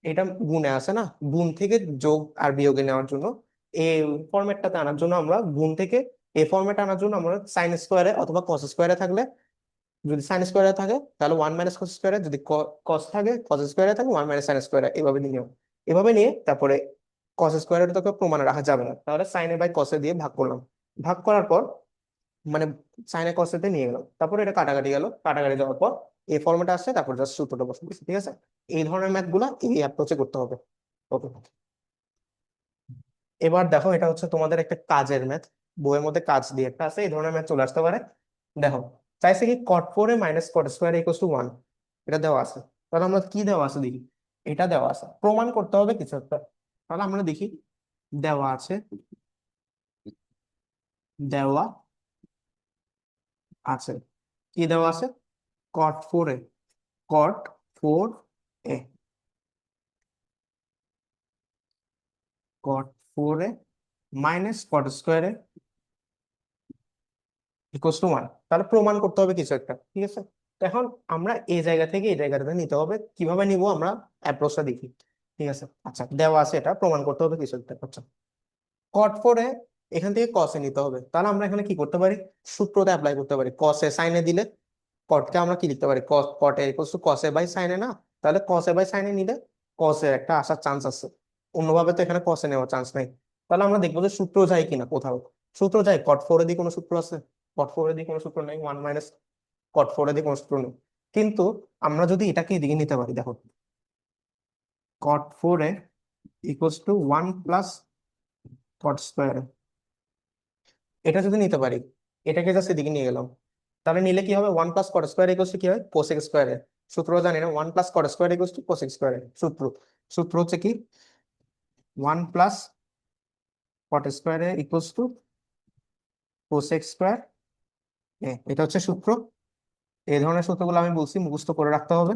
এটা গুণে আছে না, গুণ থেকে যোগ আর বিয়োগে নেওয়ার জন্য, এই ফরম্যাটটাতে আনার জন্য আমরা গুণ থেকে এই ফরম্যাট আনার জন্য আমরা সাইন স্কোয়ারে অথবা কস স্কোয়ারে থাকলে, যদি সাইন স্কোয়ারে থাকে তাহলে ওয়ান মাইনাস কস স্কোয়ারে, যদি কস থাকে কস স্কোয়ারে থাকে ওয়ান মাইনাস সাইন স্কোয়ারে, এভাবে নিও, এভাবে নিয়ে তারপরে কস স্কোয়ারের তোকে প্রমাণে রাখা যাবে না, তাহলে সাইনে বাই কসে দিয়ে ভাগ করলাম, ভাগ করার পর মানে সাইনে কসেতে নিয়ে গেলাম, তারপর এটা কাটাকাটি গেল, কাটাকাটি যাওয়ার পর এই ফর্মেটে আসছে, তারপর জাস্ট সূত্রটা বসে দিচ্ছি, ঠিক আছে। এই ধরনের ম্যাথ গুলা এই অ্যাপ্রোচে করতে হবে। ওকে, এবার দেখো এটা হচ্ছে তোমাদের একটা কাজের ম্যাথ, বইয়ের মধ্যে কাজ দিয়ে একটা আছে, এই ধরনের ম্যাথ চলে আসতে পারে। দেখো চাইছে কি cot four A minus cot square equal to one, এটা দেওয়া আছে, তাহলে আমরা কি দেওয়া আছে দেখি, এটা দেওয়া আছে, প্রমাণ করতে হবে কিছু একটা, তাহলে আমরা দেখি, দেওয়া আছে, দেওয়া আছে, কি দেওয়া আছে, cot four A, cot four A, cot four A minus cot square A equal to one, তাহলে প্রমাণ করতে হবে কিছু একটা, ঠিক আছে। তো এখন আমরা এই জায়গা থেকে এই জায়গাটাতে নিতে হবে, কিভাবে নিব আমরা অ্যাপ্রোচটা দেখি, ঠিক আছে। আচ্ছা দেওয়া আছে, এটা প্রমাণ করতে হবে কিছু একটা, আচ্ছা কট ফোরে এখান থেকে কসে নিতে হবে, তাহলে আমরা এখানে কি করতে পারি, সূত্রটা অ্যাপ্লাই করতে পারি, কসে সাইনে দিলে কটকে আমরা কি লিখতে পারি, কটে ইকুয়াল টু কসে বাই সাইনে না, তাহলে কসে বাই সাইনে নিলে কসে একটা আসার চান্স আছে, অন্যভাবে তো এখানে কসে নেওয়ার চান্স নাই, তাহলে আমরা দেখবো যে সূত্র যায় কিনা কোথাও, সূত্র যায়, কট ফোরে দিয়ে কোনো সূত্র আছে, কট ফোরে দিয়ে কোনো সূত্র নেই, ওয়ান মাইনাস কট ফোরে দিয়ে কোনো সূত্র নেই, কিন্তু আমরা যদি এটাকে এদিকে নিতে পারি, দেখো কট ফোরে equal to one plus cot square, এটা যদি নিতে পারি, এটাকে জাস্ট এদিকে নিয়ে গেলাম, তাহলে নিলে কি হবে, one plus cot square equal two কি হয়, কোসেক স্কোয়ারে, সূত্র জানি না, one plus cot square equal two cosec স্কোয়ারে, সূত্র, সূত্র হচ্ছে কি ওয়ান প্লাস কট স্কোয়ারে ইকুয়াল টু কোসেক স্কোয়ার, এটা হচ্ছে সূত্র। এই ধরনের সূত্রগুলো আমি বলছি মুখস্থ করে রাখতে হবে,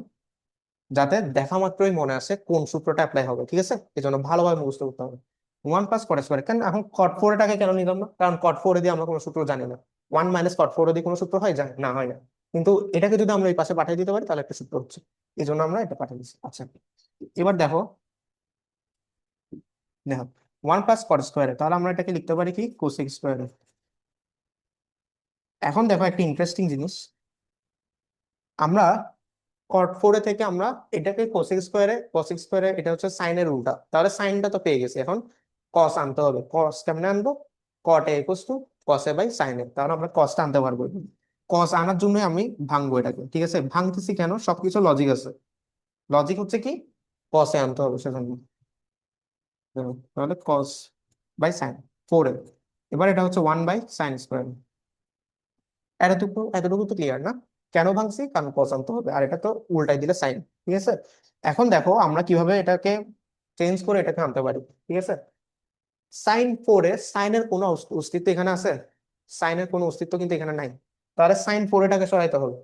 যাতে দেখা মাত্রই মনে আসে কোন সূত্রটা অ্যাপ্লাই হবে, ঠিক আছে, এই জন্য ভালোভাবে মুখস্থ করতে হবে। ওয়ান প্লাস কট স্কোয়ার, কেন এখন কট ফোর টাকে কেন নিলাম না, কারণ কট ফোর দিয়ে আমরা কোনো সূত্র জানি না, ওয়ান মাইনাস কট ফোর দিয়ে কোনো সূত্র হয়, যায় না, হয় না, কিন্তু এটাকে যদি আমরা এই পাশে পাঠিয়ে দিতে পারি তাহলে একটা সূত্র হচ্ছে, এই জন্য আমরা এটা পাঠিয়ে দিচ্ছি। আচ্ছা এবার দেখো, দেখো ওয়ান প্লাস কট স্কোয়ার, তাহলে আমরা এটাকে লিখতে পারি কি কোসেক স্কোয়ার। এখন দেখো একটা ইন্টারেস্টিং জিনিস, আমরা কট ফোরে থেকে আমরা এটাকে কোসেক স্কোয়ারে এটা হচ্ছে সাইনের উল্টা, তাহলে সাইনটা তো পেয়ে গেছি, এখন কস আনতে হবে, কস কেমনে আনবো, কট এ ইকুয়াল টু কসে বাই সাইনে, তাহলে আমরা কসটা আনতে পারবো, কস আনার জন্য আমি ভাঙবো এটাকে, ঠিক আছে, ভাঙতেছি কেন, সবকিছু লজিক আছে, লজিক হচ্ছে কি কসে আনতে হবে সেজন্য, তাহলে কস বাই সাইন ফোর এ, এবার এটা হচ্ছে ওয়ান বাই সাইন স্কোয়ার, এতটুকু এতটুকু তো ক্লিয়ার না, কেন ভাঙছি, কারণ কস আনতে হবে, আর এটা তো উল্টাই দিলে সাইন, ঠিক আছে। এখন দেখো আমরা কিভাবে এটাকে চেঞ্জ করে এটাকে আনতে পারি, ঠিক আছে। সাইন ফোরে সাইনের কোনো অস্তিত্ব এখানে আছে, সাইনের কোনো অস্তিত্ব কিন্তু এখানে নাই, তাহলে সাইন ফোরটাকে সরাইতে হবে,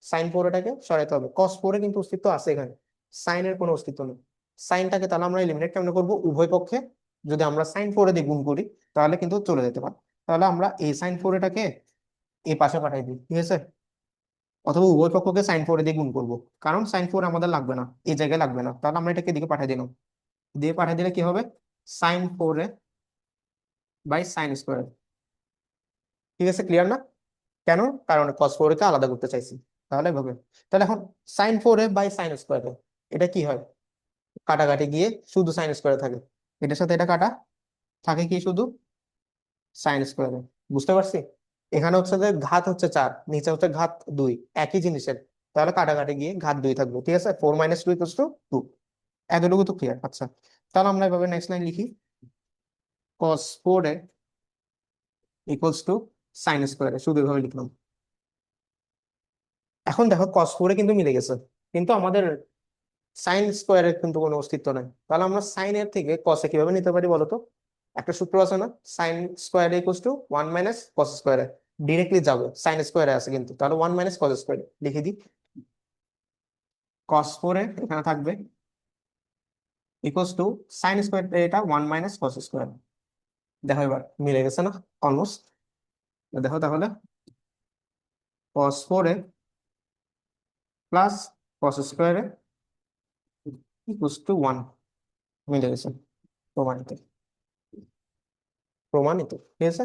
সাইন ফোরটাকে সরাইতে হবে, কস ফোরে কিন্তু অস্তিত্ব আছে এখানে, সাইনের কোনো অস্তিত্ব নেই, সাইনটাকে তাহলে আমরা এলিমিনেট কেমন করবো, উভয় পক্ষে যদি আমরা সাইন ফোরে দিয়ে গুণ করি তাহলে কিন্তু চলে যেতে পারে, তাহলে আমরা এই সাইন ফোরটাকে এই পাশে পাঠাই দিই, ঠিক আছে, অথবা উভয় পক্ষকে সাইন ফোর দিয়ে গুণ করবো, কারণ সাইন ফোর আমাদের লাগবে না, এই জায়গায় লাগবে না, তাহলে আমরা এটাকে এদিকে পাঠিয়ে দিলাম, দিয়ে পাঠিয়ে দিলে কি হবে, sign 4a by sine square. ঠিক আছে, ক্লিয়ার না? কেন? কারণ কস 4a কে আলাদা করতে চাইছি। তাহলে এভাবে, তাহলে এখন sign 4a by sine square, এটা কি হয়, কাটাকাটি গিয়ে শুধু সাইন স্কোয়ার থাকে, এটার সাথে এটা কাটা, থাকে কি শুধু সাইন স্কোয়ার। বুঝতে পারছি? এখানে হচ্ছে যে ঘাত হচ্ছে 4, নিচে হচ্ছে ঘাত 2, একই জিনিসের, তাহলে কাটাকাটি গিয়ে ঘাত 2 থাকবে। ঠিক আছে, 4 - 2 = 2। এতটুকু তো ক্লিয়ার? আচ্ছা, তাহলে আমরা এভাবে নেক্সট লাইন লিখি, cos 4a = সাইন স্কোয়ার, শুধু এভাবে লিখলাম। এখন দেখো cos 4a কিন্তু মিলে গেছে, কিন্তু আমাদের সাইন স্কোয়ারের কিন্তু কোনো অস্তিত্ব নাই। তাহলে আমরা সাইনের থেকে কসে কিভাবে নিতে পারি বলো তো? একটা সূত্র আছে না, সাইন স্কোয়ার ইকুয়ালস টু 1 - কস স্কোয়ারে, ডিরেক্টলি যাবে, সাইন স্কোয়ারে আছে কিন্তু, তাহলে 1 - কস স্কোয়ারে লিখে দিই। কস 4 এখানে থাকবে ইকুয়ালস টু সাইন স্কোয়ার, এটা 1 - কস স্কোয়ার। দেখো এবার মিলে গেছে না, অলমোস্ট। দেখো তাহলে কস 4 প্লাস কস স্কোয়ারে ইকুয়ালস টু 1, মিলে গেছে। প্রমাণিত, প্রমাণিত। ঠিক আছে,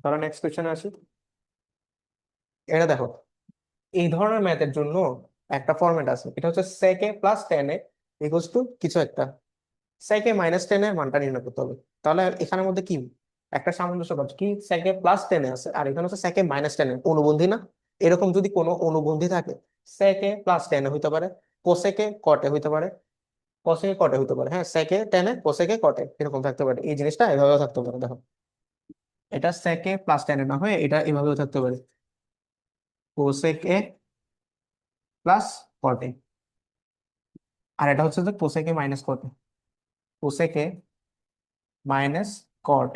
তাহলে নেক্সট কোয়েশ্চেনে আসি। এটা দেখো, এই ধরনের ম্যাথের জন্য একটা ফরম্যাট আছে, এটা হচ্ছে sec a plus tan a equals to কিছু একটা, sec a minus tan a এর মানটা নির্ণয় করতে হবে। তাহলে এখানের মধ্যে কি একটা সামঞ্জস্য পাচ্ছি, কি sec a plus tan a আছে, আর এখানে হচ্ছে sec a minus tan a, অনুবন্ধী না? এরকম যদি কোনো অনুবন্ধী থাকে, sec a plus tan a হইতে পারে, cosec a cot a হইতে পারে, cosec a cot a হইতে পারে, হ্যাঁ, sec a tan a cosec a cot a এরকম থাকতে পারে। এই জিনিসটা এভাবেও থাকতে পারে, দেখো এটা sec a plus tan a না হয়ে এটা এভাবেও থাকতে পারে, cosec a plus cot a। আর এটা হচ্ছে যে কোসেকে মাইনাস কট, কোসেকে মাইনাস কট।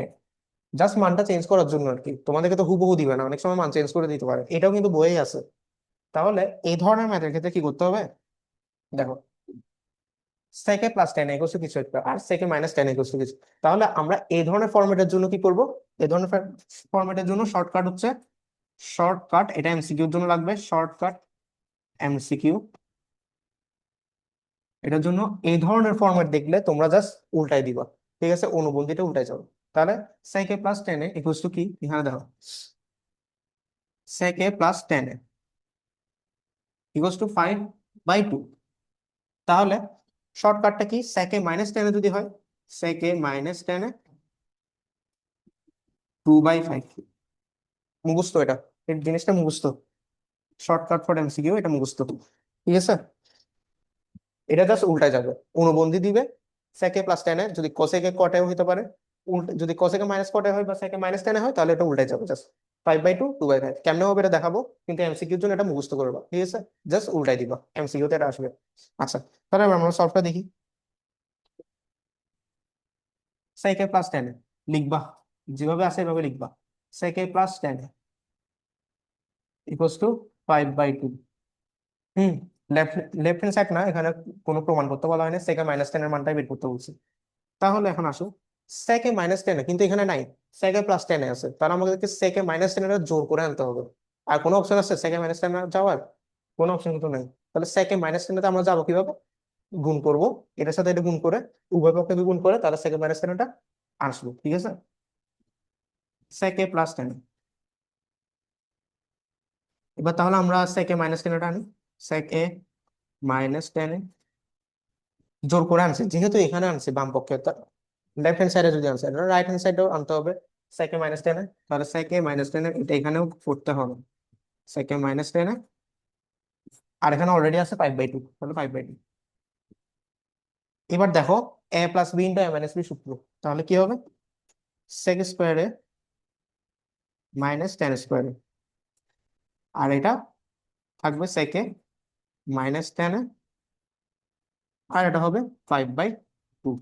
জাস্ট মানটা চেঞ্জ করার জন্য আর কি, তোমাদেরকে তো হুবহু দিবে না, অনেক সময় মান চেঞ্জ করে দিতে পারে, এটাও কিন্তু বইয়েই আছে। তাহলে এই ধরনের ম্যাথের ক্ষেত্রে কি করতে হবে, দেখো সেকে প্লাস টেন ইকুয়াল টু কিছু একটা, আর সেকে মাইনাস টেন ইকুয়াল টু কিছু। তাহলে আমরা এই ধরনের ফরম্যাটের জন্য কি করব, এই ধরনের ফরম্যাটের জন্য শর্টকাট হচ্ছে, শর্টকাট এটা এমসিকিউর জন্য লাগবে, শর্টকাট এমসিকিউ। এটার জন্য এই ধরনের ফরম্যাট দেখলে তোমরা জাস্ট উল্টাই দিবা। ঠিক আছে, অনুবন্ধীটা উল্টাই যাবে। তাহলে sec a plus tan A equals to কি, এখানে দেখো sec a plus tan A equals two 5/2। তাহলে শর্টকাটটা কি, sec a মাইনাস টেন এ যদি হয়, sec a মাইনাস টেন এ 2/5। মুখস্থ এটা, এই জিনিসটা মুখস্থ, শর্টকাট ফর এমসিকিউ, এটা মুখস্থ। ঠিক আছে, এটা জাস্ট উল্টায় যাবে, অনুবন্ধী দিবে, সেকে প্লাস টেনে যদি কোসেকে কটে হইতে পারে, উল্টে যদি কোসেকে মাইনাস কটে হয় বা সেকে মাইনাস টেনে হয়, তাহলে এটা উল্টায় যাবে জাস্ট 5/2 2/5। কেমনে হবে এটা দেখাবো, কিন্তু এমসিকিউর জন্য এটা মুখস্থ করবা। ঠিক আছে, জাস্ট উল্টাই দিবা, এমসিকিউ তে এটা আসবে। আচ্ছা, তাহলে এবার আমরা সলভটা দেখি। সেকে প্লাস টেনে লিখবা, যেভাবে আছে এভাবে লিখবা, সেকে প্লাস টেনে equals to 5/2। Hmm, left left hand side না, এখানে কোনো প্রমাণ করতে বলা হয়নি, সেকে মাইনাস টেনের মানটাই বের করতে বলছি। তাহলে এখন আসো, সেকে মাইনাস টেনে কিন্তু এখানে নাই, সেকে প্লাস টেনে আছে, তাহলে আমাদেরকে সেকে মাইনাস টেনের জোর করে আনতে হবে। আর কোনো অপশন আছে সেকে মাইনাস টেনে যাওয়ার? কোনো অপশন কিন্তু নাই। তাহলে সেকে মাইনাস টেনে আমরা যাবো কিভাবে, গুণ করব, এটার সাথে এটা গুণ করে, উভয় পক্ষে গুণ করে, তাহলে সেকে মাইনাস টেনটা আসবে। ঠিক আছে, সেকে প্লাস টেন। এবার তাহলে আমরা সেকে মাইনাস টেনটা আনি, সেকে মাইনাস টেনে জোর করে আনছি, যেহেতু এখানে আনছি বাম পক্ষে, লেফট হ্যান্ড সাইডে যদি আনছি, রাইট হ্যান্ড সাইডেও আনতে হবে সেকে মাইনাস টেনে। তাহলে সেকে মাইনাস টেনে এটা এখানেও করতে হবে, সেকে মাইনাস টেনে, আর এখানে অলরেডি আছে 5/2, তাহলে 5/2। এবার দেখো এ plus B into A minus B সূত্র, তাহলে কি হবে, সেক স্কোয়ারে মাইনাস টেন স্কোয়ারে, আর এটা থাকবে সেকে মাইনাস টেনে, আর এটা হবে 5/2।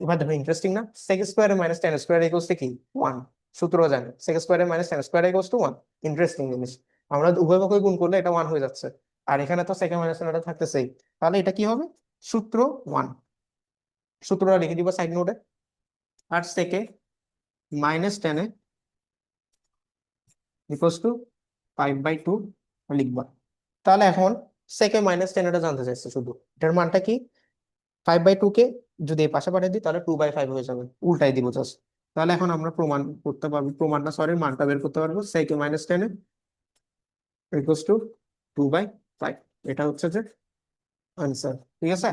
এবার দেখো ইন্টারেস্টিং না, সেক স্কোয়ারে মাইনাস টেন স্কোয়ার ইকুয়ালস কি 1, সূত্র জানি সেক স্কোয়ারে minus tan square equals to 1। Interesting জিনিস, আমরা উভয় পক্ষে গুণ করলে এটা 1 হয়ে যাচ্ছে, আর এখানে তো সেকেন্ড মাইনাস টেনটা থাকতেছেই, তাহলে এটা কি হবে, সূত্র 1। সূত্রটা লিখে দিব সাইড নোটে, আর সেকে মাইনাস টেনে ইকুয়ালস টু 5/2 লিখবা। তাহলে এখন সেকে মাইনাস টেন এটা জানতে চাইছে শুধু, এটার মানটা কি, 5/2 কে যদি এই পাশে পাঠিয়ে দিই তাহলে 2/5 হয়ে যাবে, উল্টাই দিব জাস্ট। তাহলে এখন আমরা প্রমাণ করতে পারবো, প্রমাণ না সরি মানটা বের করতে পারবো, sec a minus tan equals to 2/5। এটা হচ্ছে যে আনসার, ঠিক আছে।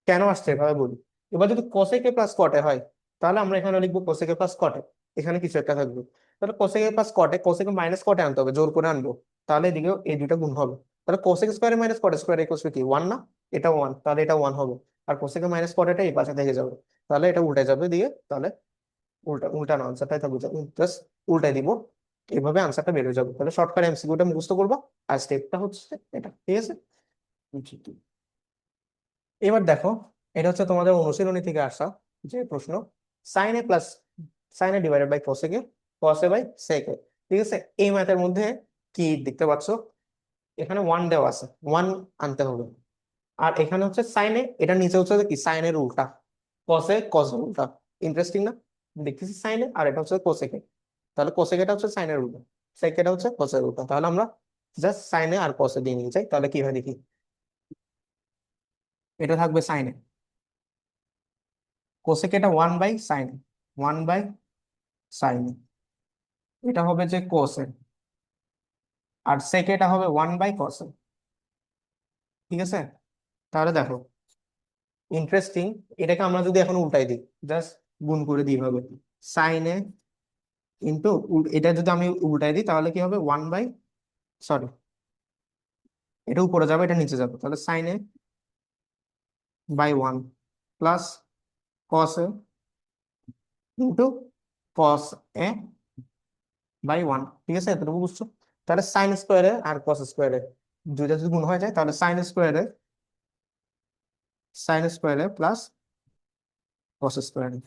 কেন আসছে এভাবে বলি। এবার যদি কোসেকে প্লাস কটে হয়, তাহলে আমরা এখানে লিখবো কোসেকে প্লাস কটে, এখানে কিছু একটা থাকবে। তাহলে কোসেকে প্লাস কটে, কোসেকে মাইনাস কটে আনতে হবে, জোর করে আনবো। তাহলে এদিকেও এই দুইটা গুণ হবে। তাহলে cosec square minus cot square equals to কি 1 না? এটা 1, তাহলে এটা 1 হবে। আর কোসেকে মাইনাস কটেটা এই পাশে থেকে যাবে, তাহলে এটা উল্টে যাবে দিয়ে, তাহলে উল্টানো আনসারটাই থাকবে, জাস্ট উল্টাই দিব। এভাবে আনসারটা বের হয়ে যাবে। তাহলে শর্টকাট এমসিকিউটা মুখস্থ করবো, আর স্টেপটা হচ্ছে এটা, ঠিক আছে। এবার দেখো, এটা হচ্ছে তোমাদের অনুশীলনী থেকে আসা যে প্রশ্ন, sine A plus sine A divided by কোসেকে, cos A by sec A, ঠিক আছে। এই ম্যাথের মধ্যে কি দেখতে পাচ্ছ, এখানে 1 দেওয়া আছে, 1 আনতে হবে। আর এখানে হচ্ছে সাইন এ, এটা নিচে হচ্ছে কি সাইন এর উল্টা, কস এর উল্টা। ইন্টারেস্টিং না? দেখতেছি সাইন এ, আর এটা হচ্ছে কোসেকে। তাহলে কোসেকেটা হচ্ছে সাইন এর উল্টা, সেকেটা হচ্ছে কস এর উল্টা। তাহলে আমরা জাস্ট সাইন এ আর কস এ দিয়ে নিয়ে যাই, তাহলে কি হয় দেখি। এটা থাকবে সাইন এ, কোসেক এটা 1/sin, 1/sin, এটা হবে যে কোসেক, আর সেক এটা হবে 1/cos। ঠিক আছে, তাহলে দেখো ইন্টারেস্টিং, এটাকে আমরা যদি এখন উল্টাই দিই, জাস্ট গুণ করে দিই হবে, সাইন এ ইন্টু, এটা যদি আমি উল্টাই দিই তাহলে কি হবে 1/, সরি, এটা উপরে যাবে এটা নিচে যাবে, তাহলে sine A by 1 plus cos A into cos A by 1, ঠিক আছে, এতটুকু বুঝছো। তাহলে সাইন স্কোয়ারে আর কস স্কোয়ারে দুইটা যদি গুণ হয়ে যায়, তাহলে সাইন স্কোয়ারে প্লাস কস স্কোয়ারে,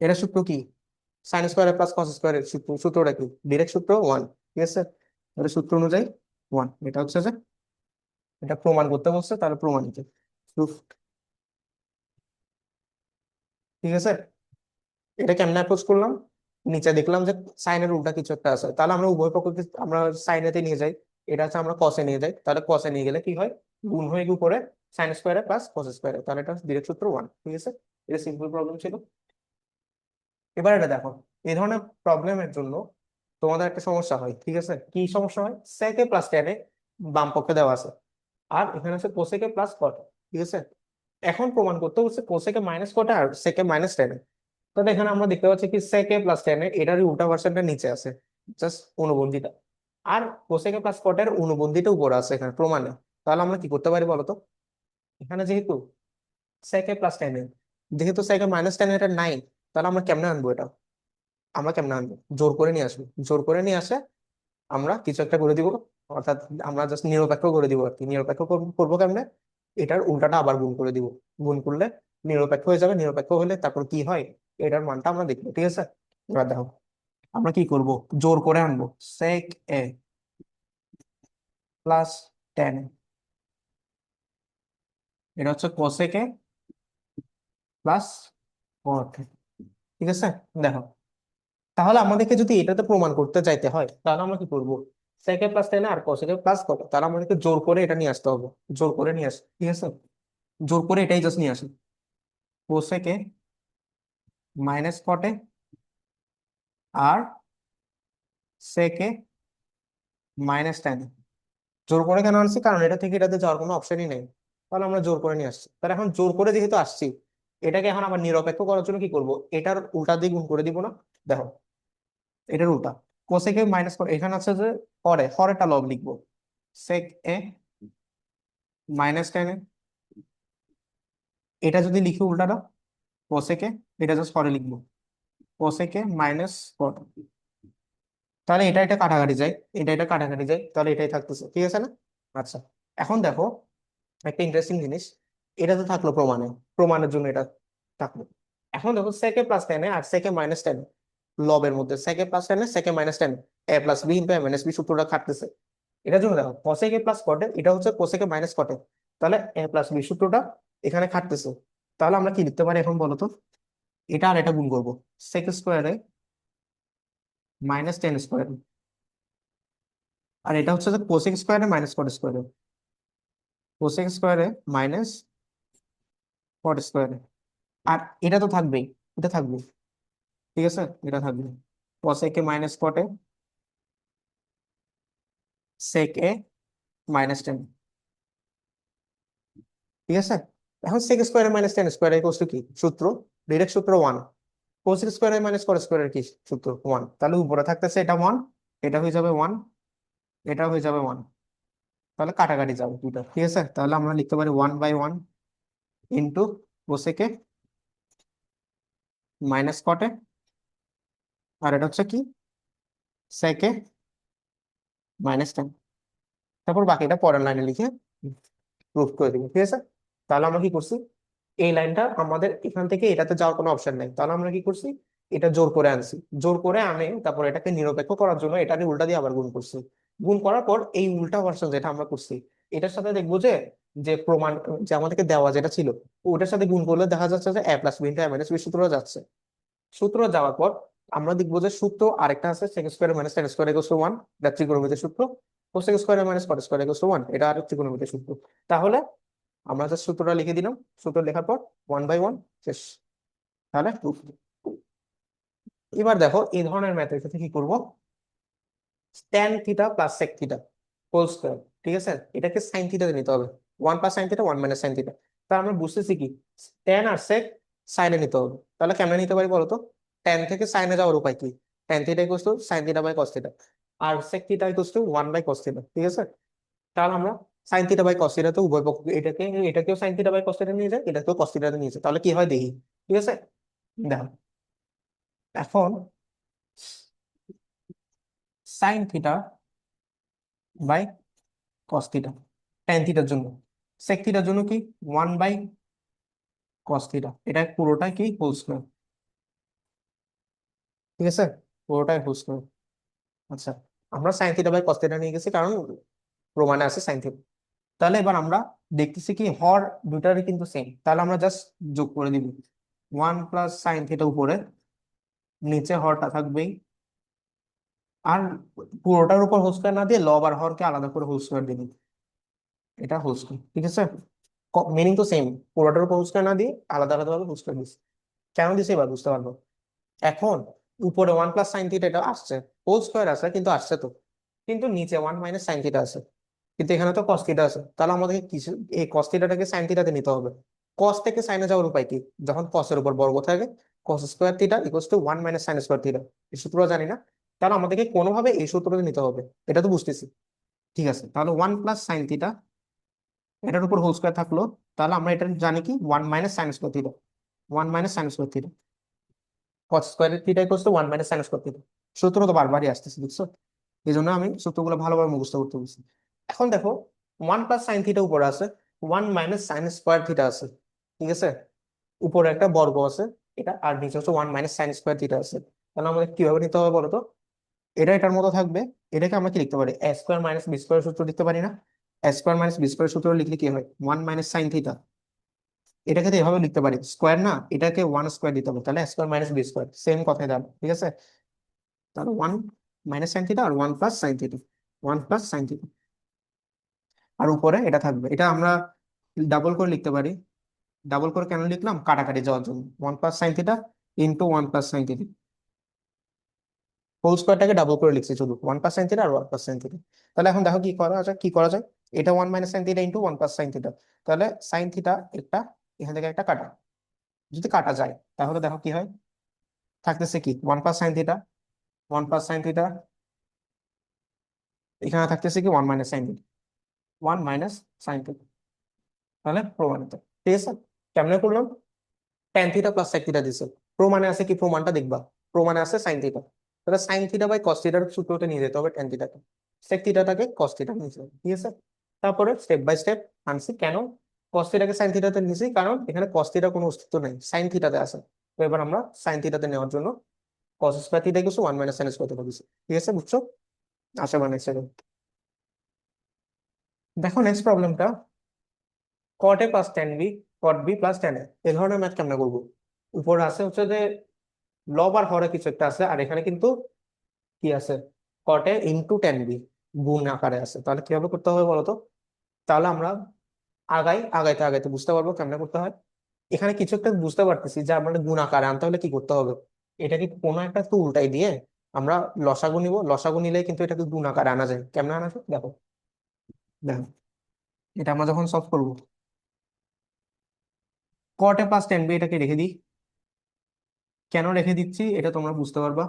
এটা সূত্র কি, সাইন স্কোয়ারে প্লাস কস স্কোয়ারের সূত্রটা কি, ডিরেক্ট সূত্র 1, ঠিক আছে। তাহলে সূত্র অনুযায়ী 1, এটা হচ্ছে যে, এটা প্রমাণ করতে বলছে, তাহলে প্রমাণিত, প্রুফ, ঠিক আছে। এটা কেমনে অ্যাপ্রোচ করলাম, নিচে দেখলাম যে সাইনের উল্টা কিছু একটা আছে, তাহলে আমরা উভয় পক্ষকে আমরা সাইনেতে নিয়ে যাই, এটা হচ্ছে আমরা কসে নিয়ে যাই, তাহলে কসে নিয়ে গেলে কি হয়, গুণ হয়ে গিয়ে উপরে সাইন স্কোয়ারে প্লাস কস স্কোয়ারে, তাহলে এটা ডিরেক্ট সূত্র 1, ঠিক আছে। এটা সিম্পল প্রবলেম ছিল। এবার এটা দেখো, এই ধরনের প্রবলেমের জন্য তোমাদের একটা সমস্যা হয়, ঠিক আছে। কি সমস্যা হয়, সেকে প্লাস টেনে বাম পক্ষে দেওয়া আছে, আর এখানে হচ্ছে কোসেকে প্লাস কট, ঠিক আছে। এখন প্রমাণ করতে হচ্ছে কোসেকে মাইনাস কট আর সেকে মাইনাস টেনে। তাহলে এখানে আমরা দেখতে পাচ্ছি কি সেকে প্লাস টেনে এটারই উল্টা ভার্সনটা নিচে আছে, জাস্ট অনুবন্ধিতা। আর কোসেকে প্লাস কটের অনুবন্ধিতা উপরে আছে এখানে প্রমাণে। তাহলে আমরা কি করতে পারি বলতো, এখানে যেহেতু সেকে প্লাস টেনে, যেহেতু সেকে মাইনাস টেন এটা নাই, তাহলে আমরা কেমনে আনবো এটা, আমরা কেমনে আনবো, জোর করে নিয়ে আসবো, জোর করে নিয়ে আসে আমরা কিছু একটা করে দিব, অর্থাৎ আমরা জাস্ট নিরপেক্ষ করে দিব আর কি। নিরপেক্ষ করবো কেমনে, এটার উল্টাটা আবার গুণ করে দিব, গুণ করলে নিরপেক্ষ হয়ে যাবে, নিরপেক্ষ হলে তারপর কি হয়, এটার মানটা আমরা দেখবো, ঠিক আছে। এবার দেখো আমরা কি করব, জোর করে আনবো, সেক এ প্লাস টেন, এটা হচ্ছে কোসেক এ প্লাস কট, ঠিক আছে। দেখো, তাহলে আমাদেরকে যদি এটাতে প্রমাণ করতে চাইতে হয়, তাহলে আমরা কি করবো, সেকে প্লাস টেন আর কোসেকে প্লাস কট, তাহলে আমাদেরকে জোর করে এটা নিয়ে আসতে হবে, জোর করে নিয়ে আসে, ঠিক আছে। জোর করে এটাই জাস্ট নিয়ে আসে, কোসেকে মাইনাস কটে আর সেকে মাইনাস টেন। জোর করে কেন আনছি, কারণ এটা থেকে এটাতে যাওয়ার কোনো অপশনই নেই, তাহলে আমরা জোর করে নিয়ে আসছি। তাহলে এখন জোর করে যেহেতু আসছি, এটাকে এখন আবার নিরপেক্ষ করার জন্য কি করব, এটার উল্টা দিয়ে গুণ করে দিব না। দেখো, এটার উল্টা, কোসেকে মাইনাস করে এখানে আছে যে হরেটা লব লিখবো, সেক এ মাইনাস টেন, এটা যদি লিখি উল্টাটা কোসেকে, এটা জাস্ট হরে লিখবো, কোসেকে মাইনাস কট। তাহলে এটা কাটাকাটি যায়, এটা কাটাকাটি যায়, তাহলে এটাই থাকতেছে, ঠিক আছে না। আচ্ছা, এখন দেখো একটা ইন্টারেস্টিং জিনিস, এটা তো থাকলো প্রমাণে, প্রমাণের জন্য এটা থাকলো। এখন দেখো সেকে প্লাস টেনে আর সেকে মাইনাস টেন, লবের মধ্যে সেকে প্লাস টেনে সেকে minus ten, A plus B into A minus B সূত্রটা খাটতেছে। এটার জন্য দেখো কসেকে প্লাস কটে, এটা হচ্ছে কোসেকে মাইনাস কটে, তাহলে এ প্লাস বি সূত্রটা এখানে খাটতেছে। তাহলে আমরা কি লিখতে পারি এখন বলো তো, এটা আর এটা গুণ করবো, সেক স্কোয়ারে মাইনাস টেন স্কোয়ারে, আর এটা হচ্ছে যে কোসেক স্কোয়ারে মাইনাস কট স্কোয়ারে, কোসেক স্কোয়ারে মাইনাস কট স্কোয়ারে। আর এটা তো থাকবেই, এটা থাকবে, ঠিক আছে, এটা থাকবে কসেকে মাইনাস কটে সেক এ মাইনাস টেন, ঠিক আছে। এখন sec square minus tan square equals to কি সূত্র, ডিরেক্ট সূত্র one. Cosec square minus cot স্কোয়ারের কি সূত্র ওয়ান, তাহলে উপরে থাকতেছে এটা ওয়ান, এটা হয়ে যাবে ওয়ান, এটা হয়ে যাবে ওয়ান, তাহলে কাটাকাটি যাবে দুটো, ঠিক আছে। তাহলে আমরা লিখতে পারি 1/1 ইন্টু কোসেকে মাইনাস কটে, আর এটা হচ্ছে কি সেকে মাইনাস টেন। তারপর বাকিটা পরের লাইনে লিখে প্রুফ করে দিব, ঠিক আছে। তাহলে আমরা কি করছি, এই লাইনটা আমাদের এখান থেকে এটাতে যাওয়ার কোনো অপশন নেই, তাহলে আমরা কি করছি, এটা জোর করে আনছি, জোর করে আনে তারপর এটাকে নিরপেক্ষ করার জন্য এটাকে উল্টা দিয়ে আবার গুণ করছি। গুণ করার পর এই উল্টা ভার্সন যেটা আমরা করছি এটার সাথে দেখবো যে, যে প্রমাণ যে আমাদেরকে দেওয়া যেটা ছিল ওটার সাথে গুণ করলে দেখা যাচ্ছে যে এ plus B into A minus B সূত্র যাচ্ছে। সূত্র যাওয়ার পর আমরা দেখবো যে সূত্র আরেকটা আছে sec square minus tan square equals to one, এটা ত্রিকোণমিতির সূত্র। Cosec square minus cot square equals to one, এটা আর ত্রিকোণমিতির সূত্র। তাহলে আমরা জাস্ট সূত্রটা লিখে দিলাম, সূত্র লেখার পর 1/1 শেষ, তাহলে proof। এবার দেখো এই ধরনের ম্যাথের ক্ষেত্রে কি করব, tan theta plus sec theta whole square, ঠিক আছে, এটাকে sin থিটাতে নিতে হবে, 1 plus sin theta 1 minus sin theta. তা আমরা বুঝতেছি কি tan আর sec সাইনে নিতে হবে, তাহলে কেমনে নিতে পারি বলতো, tan থেকে সাইনে যাওয়ার উপায় কি, tan theta equals to sin theta by cos theta, আর sec theta equals to 1 by cos theta, ঠিক আছে। তাহলে আমরা sin theta by cos theta তো উভয় পক্ষ এটাকে এটাকেও sin theta by cos theta নিয়ে যায়, এটাকেও cos থিটাতে নিয়ে যায়, তাহলে কি হয় দেখি, ঠিক আছে। দেখো এখন sine theta by cos theta tan থিটার জন্য, সেক থিটার জন্য কি 1/cos থিটা, এটা পুরোটাই কি হোল স্কয়ার, ঠিক আছে, পুরোটাই হোল স্কয়ার। আচ্ছা, আমরা sine theta by cos theta নিয়ে গেছি কারণ প্রমাণে আছে সাইন থিটা। তাহলে এবার আমরা দেখতেছি কি হর দুটারই কিন্তু সেম, তাহলে আমরা জাস্ট যোগ করে দিব 1 প্লাস সাইন থিটা উপরে, নিচে হরটা থাকবেই, আর পুরোটার উপর হোল স্কয়ার না দিয়ে লব আর হরকে আলাদা করে হোল স্কয়ার দিবি, এটা হোল স্কয়ার, ঠিক আছে। মিনিং তো সেম, পুরোটার উপর হোল স্কয়ার না দিয়ে আলাদা আলাদা ভাবে হোল স্কয়ার দিচ্ছি, কেন দিছে এবার বুঝতে পারবো। এখন উপরে 1 প্লাস সাইন থিটা এটা আসছে, হোল স্কয়ার আছে কিন্তু আসছে তো, কিন্তু নিচে 1 মাইনাস সাইন থিটা আছে, কিন্তু এখানে তো কস থিটা আছে, তাহলে আমাদেরকে কিছু এই কস থিটাটাকে সাইন থিটাতে নিতে হবে। কস থেকে সাইনে যাওয়ার উপায় কি, যখন কসের উপর বর্গ থাকে কস square theta equals to 1 minus sine square theta, এই সূত্র জানি না, তাহলে আমাদেরকে কোনোভাবে এই সূত্রটা নিতে হবে, এটা তো বুঝতেছি, ঠিক আছে। তাহলে 1 প্লাস সাইন থিটা, এটার উপর হোল স্কয়ার থাকলো, তাহলে আমরা এটা জানি কি 1 minus sine square theta, 1 minus sine square theta, cos square theta equals to 1 minus sine square theta. সূত্র তো বারবারই আসতেছে বুঝছো, এই জন্য আমি সূত্রগুলো ভালোভাবে মুখস্থ করতে বলছি। এখন দেখো 1 প্লাস সাইন থিটা উপরে আছে, 1 মাইনাস সাইন স্কোয়ার থিটা আছে, ঠিক আছে, উপরে একটা বর্গ আছে এটা, আর নিচে হচ্ছে 1 মাইনাস সাইন স্কোয়ার থিটা আছে। তাহলে আমাদের কিভাবে নিতে হবে বলতো, এটা এটার মতো থাকবে, এটাকে আমরা কি লিখতে পারি এ স্কোয়ার মাইনাস বি স্কোয়ার সূত্র লিখতে পারি না, এ স্কোয়ার মাইনাস বি স্কোয়ার সূত্র লিখলে কি হয় 1 মাইনাস সাইন থিটা, এটাকে তো এভাবে লিখতে পারি স্কোয়ার না, এটাকে 1 স্কোয়ার দিতে হবে, তাহলে square minus B square same কথাই দাঁড়াবে, ঠিক আছে। তাহলে 1 মাইনাস সাইন থিটা আর 1 plus sine theta, 1 plus sine theta, আর উপরে এটা থাকবে, এটা আমরা ডাবল করে লিখতে পারি। ডাবল করে কেন লিখলাম, কাটাকাটি যাওয়ার জন্য, 1 plus sine theta into 1 plus sine theta, whole স্কোয়ারটাকে ডাবল করে লিখছি শুধু 1 প্লাস সাইন থিটা আর 1 প্লাস সাইন থিটা। তাহলে এখন দেখো কি করা যায়, কি করা যায়, এটা 1 minus sine theta into 1 plus sine theta, তাহলে সাইন থিটা একটা, এখান থেকে একটা কাটা, যদি কাটা যায় তাহলে দেখো কি হয়, থাকতেছে কি 1 plus sine theta, 1 plus sine theta, এখানে থাকতেছে কি 1 minus sine theta, 1 minus sine theta, তাহলে প্রমাণিত, ঠিক আছে। কেমনে করলাম, tan theta plus sec theta দিছে, প্রমাণে আছে কি, প্রমাণটা দেখবা, প্রমাণে আছে সাইন থিটা, তাহলে সাইন থিটা বাই কস থিটার সূত্রতে নিয়ে যেতে হবে ট্যান থিটাকে, সেক থিটাটাকে কস থিটা নিয়েছে, ঠিক আছে। তারপরে স্টেপ বাই স্টেপ আনছি, কেন কস থিটাকে সাইন থিটাতে নিয়েছি, কারণ এখানে কস থিটার কোনো অস্তিত্ব নেই, সাইন থিটাতে আছে। তো এবার আমরা সাইন থিটাতে নেওয়ার জন্য কস স্কোয়ার থিটা কিছু 1 মাইনাস সাইন স্কোয়ার থিটা দিচ্ছি, ঠিক আছে, বুঝছো, আশা বানাইছে। দেখো নেক্সট প্রবলেমটা, cot A plus tan B, cot B plus tan A, এই ধরনের ম্যাথ কেমনে করবো, উপর আছে হচ্ছে যে লব আর হরে কিছু একটা আছে, আর এখানে কিন্তু কি আছে কটে ইন্টু টেন বি গুণ আকারে আছে, তাহলে কিভাবে করতে হবে বলতো। তাহলে আমরা আগাইতে আগাইতে বুঝতে পারবো কেমনে করতে হয়। এখানে কিছু একটা বুঝতে পারতেছি যে আমরা গুণাকারে আনতে হলে কি করতে হবে, এটাকে কোনো একটা তো উল্টাই দিয়ে আমরা লসাগু নিব, লসাগু নিলে কিন্তু এটাকে গুণাকারে আনা যায়। কেমন আনা যায় দেখো, দেখো এটা আমরা যখন সলভ করবো, কট এ প্লাস টেন বি এটাকে রেখে দিই। কেন রেখে দিচ্ছি এটা তোমরা বুঝতে পারবা।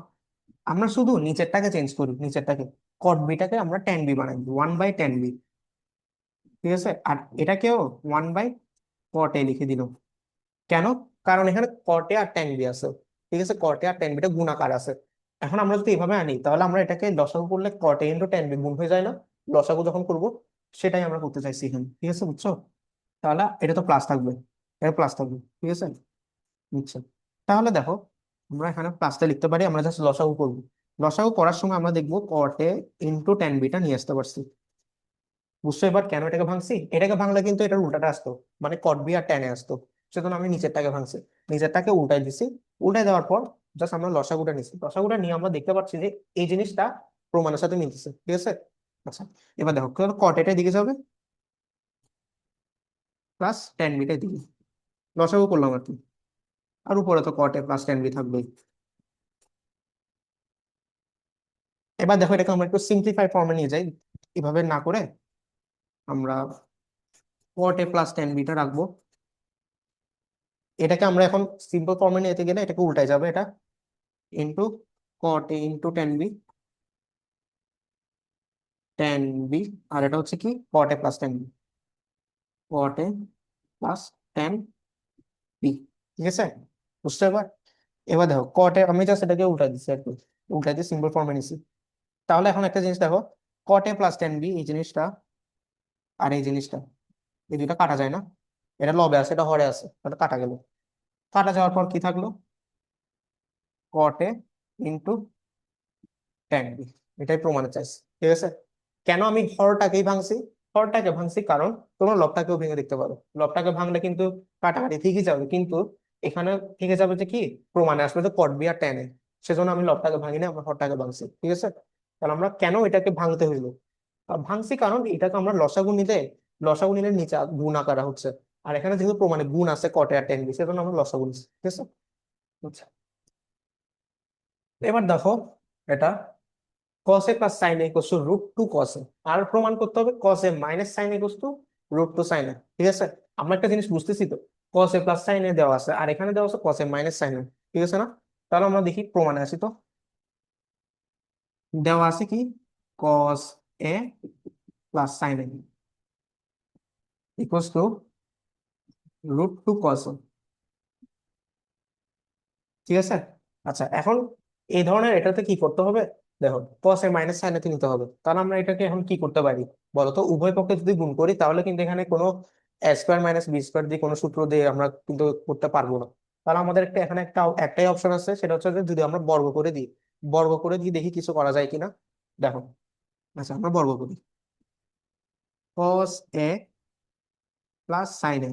আমরা শুধু নিচেরটাকে চেঞ্জ করি, নিচেরটাকে কট বিটাকে আমরা টেন বি বানাই দিই, 1/10b। ঠিক আছে, আর এটাকেও 1/cot a লিখে দিল। কেন? কারণ এখানে কটে আর ট্যান বি আছে। ঠিক আছে, কটে আর ট্যান বিটা গুণাকার আছে। এখন আমরা যদি এভাবে আনি তাহলে আমরা এটাকে লসাগু করলে কটে ইন্টু ট্যান বি গুণ হয়ে যায় না? লসাগু যখন করব সেটাই আমরা করতে চাইছি এখানে। ঠিক আছে, বুঝছো? তাহলে এটা তো প্লাস থাকবে, এটা প্লাস থাকবে। ঠিক আছে, বুঝছো? তাহলে দেখো, আমরা এখানে প্লাসটা লিখতে পারি, আমরা জাস্ট লসাগু করবো। লসাগু করার সময় আমরা দেখবো কটে ইন্টু ট্যান বিটা নিয়ে আসতে পারছি। বুঝছো এবার কেন এটাকে ভাঙছি? এটাকে ভাঙলে কিন্তু এটার উল্টাটা আসতো, মানে কট বি আর টেনে আসতো। সেজন্য আমি নিচেরটাকে ভাঙছি, নিচেরটাকে উল্টাই দিছি। উল্টাই দেওয়ার পর জাস্ট আমরা লসাগুটা নিছি, লসাগুটা নিয়ে আমরা দেখতে পাচ্ছি যে এই জিনিসটা প্রমাণের সাথে মিলতেছে। ঠিক আছে, আচ্ছা এবার দেখো কট এটাই দিকে যাবে, প্লাস টেন বিটাই দিকে লসাগু করলাম আর কি। আর উপরে তো কট এ প্লাস টেন বি থাকবেই। এবার দেখো এটাকে আমরা একটু সিম্পলিফাই ফর্মে নিয়ে যাই, এভাবে না করে আমরা কট এ প্লাস টেন বিটা রাখবো। এটাকে আমরা এখন সিম্পল ফর্মে নিয়ে যেতে গেলে এটাকে উল্টাই যাবে, এটা ইন্টু কট এ ইন্টু টেন বি, আর এটা হচ্ছে কি কট A plus tan B, caught A plus tan B. ঠিক আছে, বুঝতে এবার? এবার দেখো কট এ আমি জাস্ট এটাকে উল্টা দিচ্ছি একটু, উল্টা দিয়ে সিম্পল ফর্মে নিচ্ছি। তাহলে এখন একটা জিনিস দেখো, কট এ প্লাস টেন বি এই জিনিসটা আর এই জিনিসটা, এই দুইটা কাটা যায় না? এটা লবে আছে, এটা হরে আছে, এটা কাটা গেল। কাটা যাওয়ার পর কি থাকলো? কট এ ইন্টু টেন বি। এটাই প্রমাণে চাইছি। ঠিক আছে, কেন আমি হরটাকেই ভাঙছি? হরটাকে ভাঙছি কারণ তোমরা লবটাকেও ভেঙে দেখতে পারো, লবটাকে ভাঙলে কিন্তু কাটাকাটি ঠিকই যাবে, কিন্তু এখানে থেকে যাবে যে কি প্রমাণে আসবে যে কট বি আর টেনে। সেজন্য আমি লবটাকে ভাঙিনি, আমরা হরটাকে ভাঙছি। ঠিক আছে, তাহলে আমরা কেন এটাকে ভাঙতে হইলো? ভাঙছি কারণ এটাকে আমরা লসাগু নিলে, লসাগু নিলে নিচে গুণ আকারা হচ্ছে, আর এখানে যেহেতু প্রমাণে গুণ আছে কটে আর টেন বি, সেজন্য আমরা লসাগু নিচ্ছি। ঠিক আছে, আচ্ছা এবার দেখো এটা cos a plus sin a equal to √2 cos a, আর প্রমাণ করতে হবে cos a minus sin a equal to √2 sin a। ঠিক আছে, আমরা একটা জিনিস বুঝতেছি তো, cos a plus sin a দেওয়া আছে আর এখানে দেওয়া আছে cos a minus sin a। ঠিক আছে না? তাহলে আমরা দেখি প্রমাণে আসি তো, দেওয়া আছে কি cos a plus sin a equal to √2 cos a। ঠিক আছে, আচ্ছা এখন এই ধরনের এটাতে কি করতে হবে? দেখো cos এর মাইনাস সাইন এ নিতে হবে, তাহলে আমরা এটাকে এখন কি করতে পারি বলতো? উভয় পক্ষে যদি গুণ করি তাহলে কিন্তু এখানে কোনো এ স্কোয়ার মাইনাস বি স্কোয়ার দিয়ে কোনো সূত্র দিয়ে আমরা কিন্তু করতে পারবো না। তাহলে আমাদের একটা এখানে একটাই অপশন আছে, সেটা হচ্ছে যে যদি আমরা বর্গ করে দিই, বর্গ করে দিয়ে দেখি কিছু করা যায় কিনা। দেখো, আচ্ছা আমরা বর্গ করি, cos এ প্লাস সাইন এ,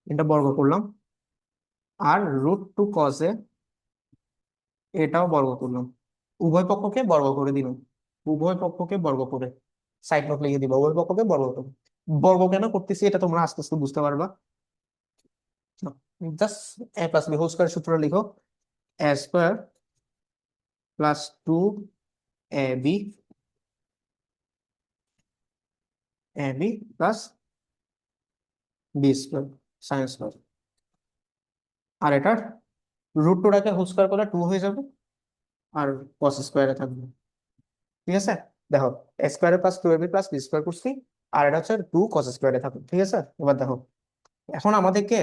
এটা বর্গ করলাম, আর √2 cos এ এটাও বর্গ করলাম, উভয় পক্ষকে বর্গ করে দিলাম, উভয় পক্ষকে বর্গ করে সাইড নোট লিখে দিবা, উভয় পক্ষকে বর্গ করে। বর্গ কেন করতেছি এটা তোমরা আস্তে আস্তে বুঝতে পারবা। Just A plus B whole square সূত্র লিখো, A square plus 2ab, ab plus B square sine square, আর এটার √2টাকে হোল স্কয়ার করলে 2 হয়ে যাবে, আর কস স্কয়ারে থাকবে। ঠিক আছে, দেখো A square plus 2ab plus B square করছি, আর এটা হচ্ছে 2 কস স্কয়ারে থাকবে। ঠিক আছে, এবার দেখো এখন আমাদেরকে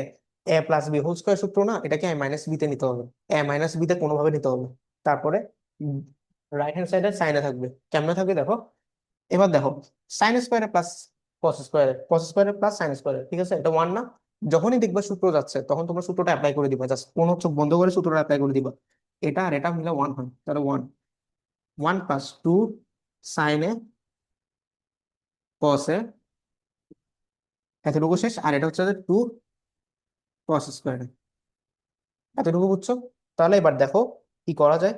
এ প্লাস বি হোল স্কয়ার সূত্র না, এটাকে এ মাইনাস বি তে নিতে হবে, এ মাইনাস বি তে কোনোভাবে নিতে হবে। তারপরে রাইট হ্যান্ড সাইডে সাইনে থাকবে, কেমনে থাকবে দেখো। এবার দেখো সাইন স্কোয়ারে প্লাস কস স্কোয়ারে প্লাস সাইন স্কোয়ারে, ঠিক আছে এটা ওয়ান না? যখনই দেখবা সূত্র যাচ্ছে তখন তোমরা সূত্রটা অ্যাপ্লাই করে দিবা, জাস্ট কোনো চোখ বন্ধ করে সূত্রটা অ্যাপ্লাই করে দিবা। এটা আর এটা মিলে ওয়ান হয়, তাহলে ওয়ান, ওয়ান প্লাস 2 সাইনে কসে, এতটুকু শেষ। আর এটা হচ্ছে 2 কস স্কোয়ারে, এতটুকু বুঝছো? তাহলে এবার দেখো কি করা যায়।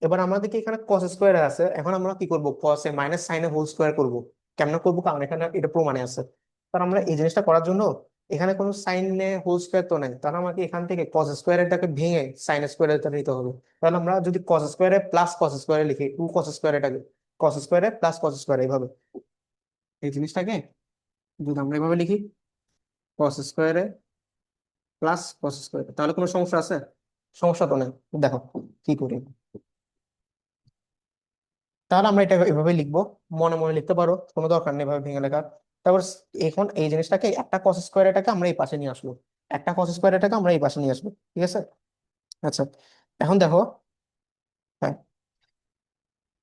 এবার আমাদের কি এখানে কস স্কোয়ার আছে, এখন আমরা কি করব, কস এ মাইনাস সাইন এ হোল স্কোয়ার করবো। কেমন করবো? কারণ এখানে এটা প্রমাণে আছে। তাহলে আমরা এই জিনিসটা করার জন্য এখানে কোনো সাইন হোল স্কোয়ার তো নাই, তাহলে আমাকে এখান থেকে কস স্কোয়ারটাকে ভেঙে সাইন স্কোয়ারটা নিতে হবে। তাহলে আমরা যদি কস স্কোয়ারে প্লাস কস স্কোয়ারে লিখি, টু কস স্কোয়ারটাকে কস স্কোয়ারে প্লাস কস স্কোয়ার এইভাবে, এই জিনিসটাকে যদি আমরা এভাবে লিখি কস স্কোয়ারে প্লাস কস স্কোয়ারে, তাহলে কোনো সমস্যা আছে? সমস্যা তো নেই। দেখো কি করি, তাহলে আমরা এটা এভাবে লিখবো, মনে মনে লিখতে পারো, কোনো দরকার নেই এভাবে ভেঙে লেখার। তারপর এখন এই জিনিসটাকে একটা কস স্কোয়ার এটাকে আমরা এই পাশে নিয়ে আসবো, একটা কস স্কোয়ার এটাকে আমরা এই পাশে নিয়ে আসবো, ঠিক আছে? আচ্ছা, এখন দেখো, হ্যাঁ,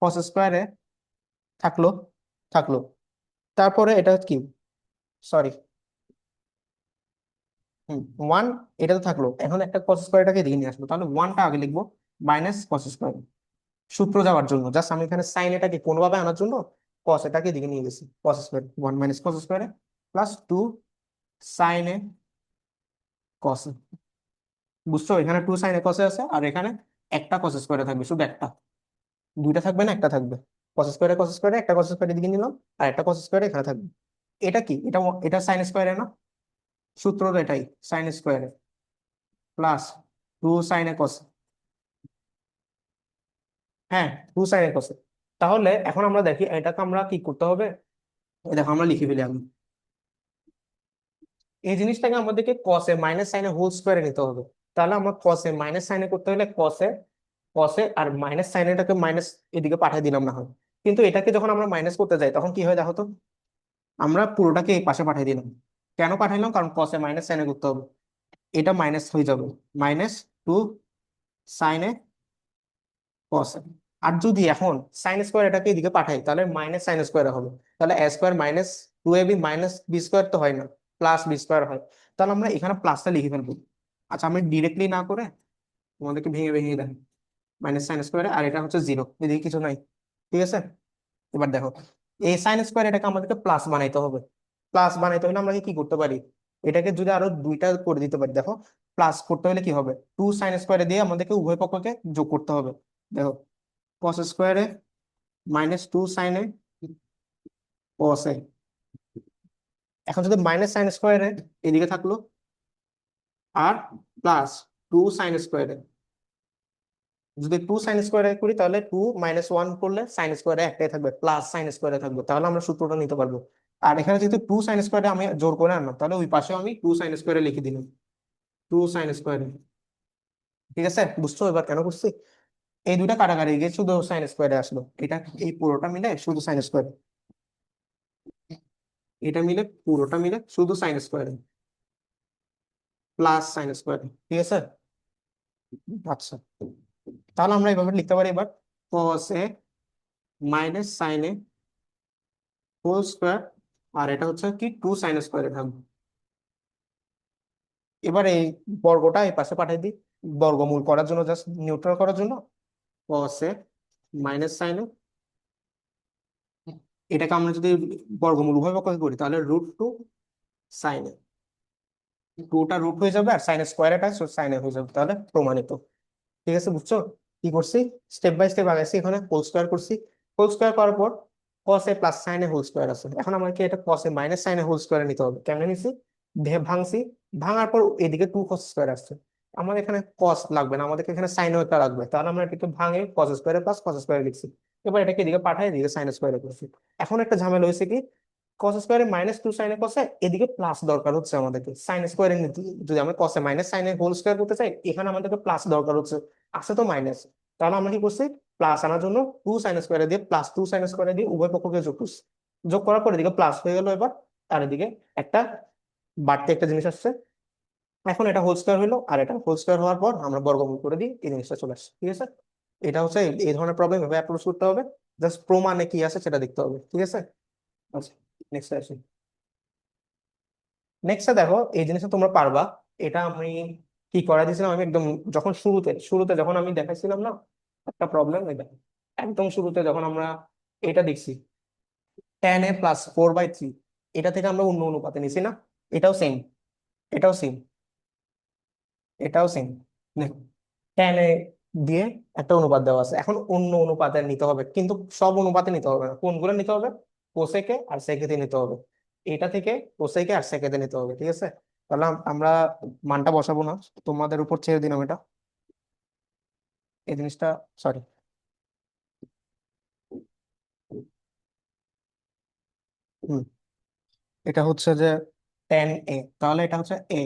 কস স্কোয়ারে থাকলো, থাকলো, তারপরে এটা কি, সরি, ওয়ান, এটা তো থাকলো, এখন একটা কস স্কোয়ারটাকে এদিকে নিয়ে আসবো, তাহলে ওয়ানটা আগে লিখবো মাইনাস কস স্কোয়ার, সূত্র যাওয়ার জন্য জাস্ট আমি এখানে সাইন এটাকে কোনোভাবে আনার জন্য কস এটাকে এদিকে নিয়ে গেছি, cos square one minus cos স্কোয়ারে প্লাস টু সাইন এ কস, বুঝছো? এখানে টু সাইন এ কসে আছে, আর এখানে একটা কস স্কোয়ারে থাকবে, শুধু একটা, দুইটা থাকবে না, একটা থাকবে। কস স্কোয়ারে একটা কস স্কোয়ারে দিকে নিলাম, আর একটা কস স্কোয়ারে এখানে থাকবে। এটা কি, এটা সাইন স্কোয়ারে না, সূত্র তো এটাই, সাইন স্কোয়ারে প্লাস টু সাইন এ কস, হ্যাঁ, টু সাইন এ কস। তাহলে এখন আমরা দেখি এটাকে আমরা কি করতে হবে, এই দেখো আমরা লিখে ফেলি আমি, এই জিনিসটাকে আমাদেরকে কসে মাইনাস সাইনে হোল স্কোয়ারে নিতে হবে। তাহলে আমরা কসে মাইনাস সাইনে করতে হলে কসে, কসে আর মাইনাস সাইনেটাকে মাইনাস এদিকে পাঠিয়ে দিলাম না হয়, কিন্তু এটাকে যখন আমরা মাইনাস করতে যাই তখন কি হয় দেখো তো, আমরা পুরোটাকে এই পাশে পাঠিয়ে দিলাম। কেন পাঠাইলাম? কারণ কসে মাইনাস সাইনে করতে হবে, এটা মাইনাস হয়ে যাবে, মাইনাস টু সাইনে কস। আর যদি এখন সাইন স্কোয়ার এটাকে এদিকে পাঠাই তাহলে মাইনাস সাইন স্কোয়ার হবে, তাহলে এ square minus two A B minus B square তো হয় না, প্লাস বি স্কোয়ার হয়। তাহলে আমরা এখানে প্লাসটা লিখে ফেলবো। আচ্ছা, আমি ডিরেক্টলি না করে তোমাদেরকে ভেঙে ভেঙে দেখ, মাইনাস সাইন স্কোয়ার আর এটা হচ্ছে জিরো, এদিকে কিছু নাই, ঠিক আছে? এবার দেখো, এই সাইন স্কোয়ার এটাকে আমাদেরকে প্লাস বানাইতে হবে, প্লাস বানাইতে হলে আমরা কি করতে পারি, এটাকে যদি আরো দুইটা করে দিতে পারি, দেখো প্লাস করতে হলে কি হবে, টু সাইন স্কোয়ারে দিয়ে আমাদেরকে উভয় পক্ষকে যোগ করতে হবে। দেখো কস স্কোয়ারে মাইনাস টু সাইনে কসে, এখন যদি মাইনাস সাইন স্কোয়ারে এদিকে থাকলো, আর প্লাস টু সাইন স্কোয়ারে, যদি টু সাইন স্কোয়ারে করি তাহলে টু মাইনাস ওয়ান করলে সাইন স্কোয়ারে একটাই থাকবে, প্লাস সাইন স্কোয়ারে থাকবে, তাহলে আমরা সূত্রটা নিতে পারবো। আর এখানে যেহেতু টু সাইন স্কোয়ারে আমি জোর করে আনলাম, তাহলে ওই পাশে আমি টু সাইন স্কোয়ারে লিখে দিলাম, টু সাইন স্কোয়ারে, ঠিক আছে? বুঝছো এবার কেন করছি? এই দুইটা কাটাকাটি গিয়ে শুধু সাইন স্কোয়ারে আসলো, এটা এই পুরোটা মিলে শুধু সাইন স্কোয়ার, এটা মিলে পুরোটা মিলে শুধু sine square plus sine square, ঠিক আছে? আচ্ছা, তাহলে আমরা এইভাবে লিখতে পারি এবার, কস এ মাইনাস সাইন এ হোল স্কোয়ার, আর এটা হচ্ছে কি টু সাইন স্কোয়ারে থাকবে। এবার এই বর্গটা এই পাশে পাঠিয়ে দিই, বর্গমূল করার জন্য, জাস্ট নিউট্রাল করার জন্য, কস এ মাইনাস সাইন এ, এটাকে আমরা যদি বর্গমূল উভয় পক্ষকে করি তাহলে রুট টু সাইন এ, টুটা রুট হয়ে যাবে আর সাইন স্কোয়ার এটা সাইন এ হয়ে যাবে, তাহলে প্রমাণিত। ঠিক আছে, বুঝছো কি করছি? স্টেপ বাই স্টেপ আগাইছি, এখানে হোল স্কোয়ার করছি, হোল স্কোয়ার করার পর কস এ প্লাস সাইন এ হোল স্কোয়ার আছে, এখন আমাকে এটা কস এ মাইনাস সাইন এ হোল স্কোয়ারে নিতে হবে। কেমনে নিছি? ভাঙছি, ভাঙার পর এদিকে টু কস স্কোয়ার আসছে, আমাদের এখানে কস লাগবে না, আমাদেরকে এখানে সাইন একটা লাগবে, তাহলে আমরা এটাকে ভাঙে কস স্কোয়ারে প্লাস কস স্কোয়ারে লিখছি। এবার এটাকে এদিকে পাঠাই, এদিকে সাইন স্কোয়ারে করছি। এখন একটা ঝামেলা হয়েছে কি, কস স্কোয়ারে মাইনাস টু সাইনে কসে, এদিকে প্লাস দরকার হচ্ছে আমাদেরকে সাইন স্কোয়ারে নিতে, যদি আমরা কসে মাইনাস সাইনে হোল স্কোয়ার করতে চাই এখানে আমাদেরকে প্লাস দরকার হচ্ছে, আছে তো মাইনাস, তাহলে আমরা কি করছি, প্লাস আনার জন্য টু সাইন স্কোয়ারে দিয়ে প্লাস টু সাইন স্কোয়ারে দিয়ে উভয় পক্ষকে যোগ করছি, যোগ করার পর এদিকে প্লাস হয়ে গেল এবার, আর এদিকে একটা বাড়তি একটা জিনিস আসছে, এখন এটা হোল স্কোয়ার হলো, আর এটা হোল স্কোয়ার হওয়ার পর আমরা বর্গমূল করে দিই, এই জিনিসটা চলে আসছে, ঠিক আছে? এটা হচ্ছে এই ধরনের প্রবলেম এভাবে অ্যাপ্রোচ করতে হবে, জাস্ট প্রমাণে কি আছে সেটা দেখতে হবে, ঠিক আছে? আচ্ছা, নেক্সট আসি। নেক্সটে দেখো, এই জিনিসটা তোমরা পারবা, এটা আমি কি করা দিয়েছিলাম, আমি একদম যখন শুরুতে শুরুতে যখন আমি দেখাইছিলাম না একটা প্রবলেম, এটা একদম শুরুতে যখন আমরা এটা দেখছি, tan A plus four by three, এটা থেকে আমরা অন্য অনুপাতে নিছি না, এটাও সেম, এটাও সেম, এটাও সেম, টেন এ দিয়ে একটা অনুপাত দেওয়া আছে, এখন অন্য অনুপাতে নিতে হবে, কিন্তু সব অনুপাতে নিতে হবে না, কোনগুলো নিতে হবে, কোসেকে আর সেকেতে নিতে হবে, এটা থেকে কোসেকে আর সেকেতে নিতে হবে, ঠিক আছে? তাহলে আমরা মানটা বসাবো না, তোমাদের উপর ছেড়ে দিলাম এটা, এই জিনিসটা, সরি। হুম, এটা হচ্ছে যে 10a, তাহলে এটা হচ্ছে এ।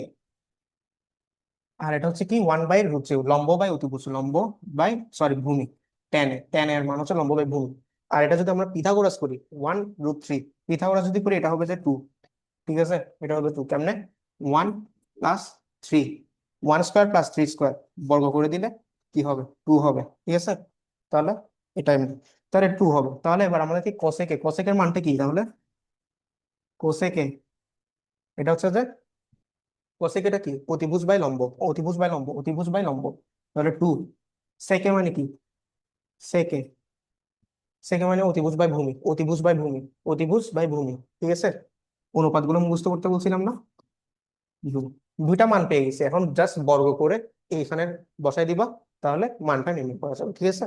আর এটা হচ্ছে কি 1/√3, লম্ব বাই অতিভুজ, লম্ব বাই, সরি, ভূমি। 10 এর মান হচ্ছে লম্ব বাই ভূমি। আর এটা যদি আমরা পিথাগোরাস করি, 1√3, পিথাগোরাস যদি করি এটা হবে যে 2। ঠিক আছে, এটা হবে 2 কেমনে, 1 + 3, 1² + 3² বর্গ করে দিলে কি হবে, 2 হবে। ঠিক আছে, তাহলে এটা এমনি, তাহলে 2 হবে। তাহলে এবার আমাদের কি কোসেকে, কোসেকের মানটা কি তাহলে, কোসেকে এটা হচ্ছে যে, কোসেক এটা কি, অতিভুজ বাই লম্ব, অতিভুজ বাই লম্ব, অতিভুজ বাই লম্ব, তাহলে 2। সেকে মানে কি, সেকে, সেকে মানে অতিভুজ বাই ভূমি, অতিভুজ বাই ভূমি, অতিভুজ বাই ভূমি। ঠিক আছে, অনুপাতগুলো মুখস্থ করতে বলছিলাম না। দু- দুইটা মান পেয়ে গেছি, এখন জাস্ট বর্গ করে এইখানে বসাই দিবা, তাহলে মানটা নির্ণয় করা যাবে। ঠিক আছে।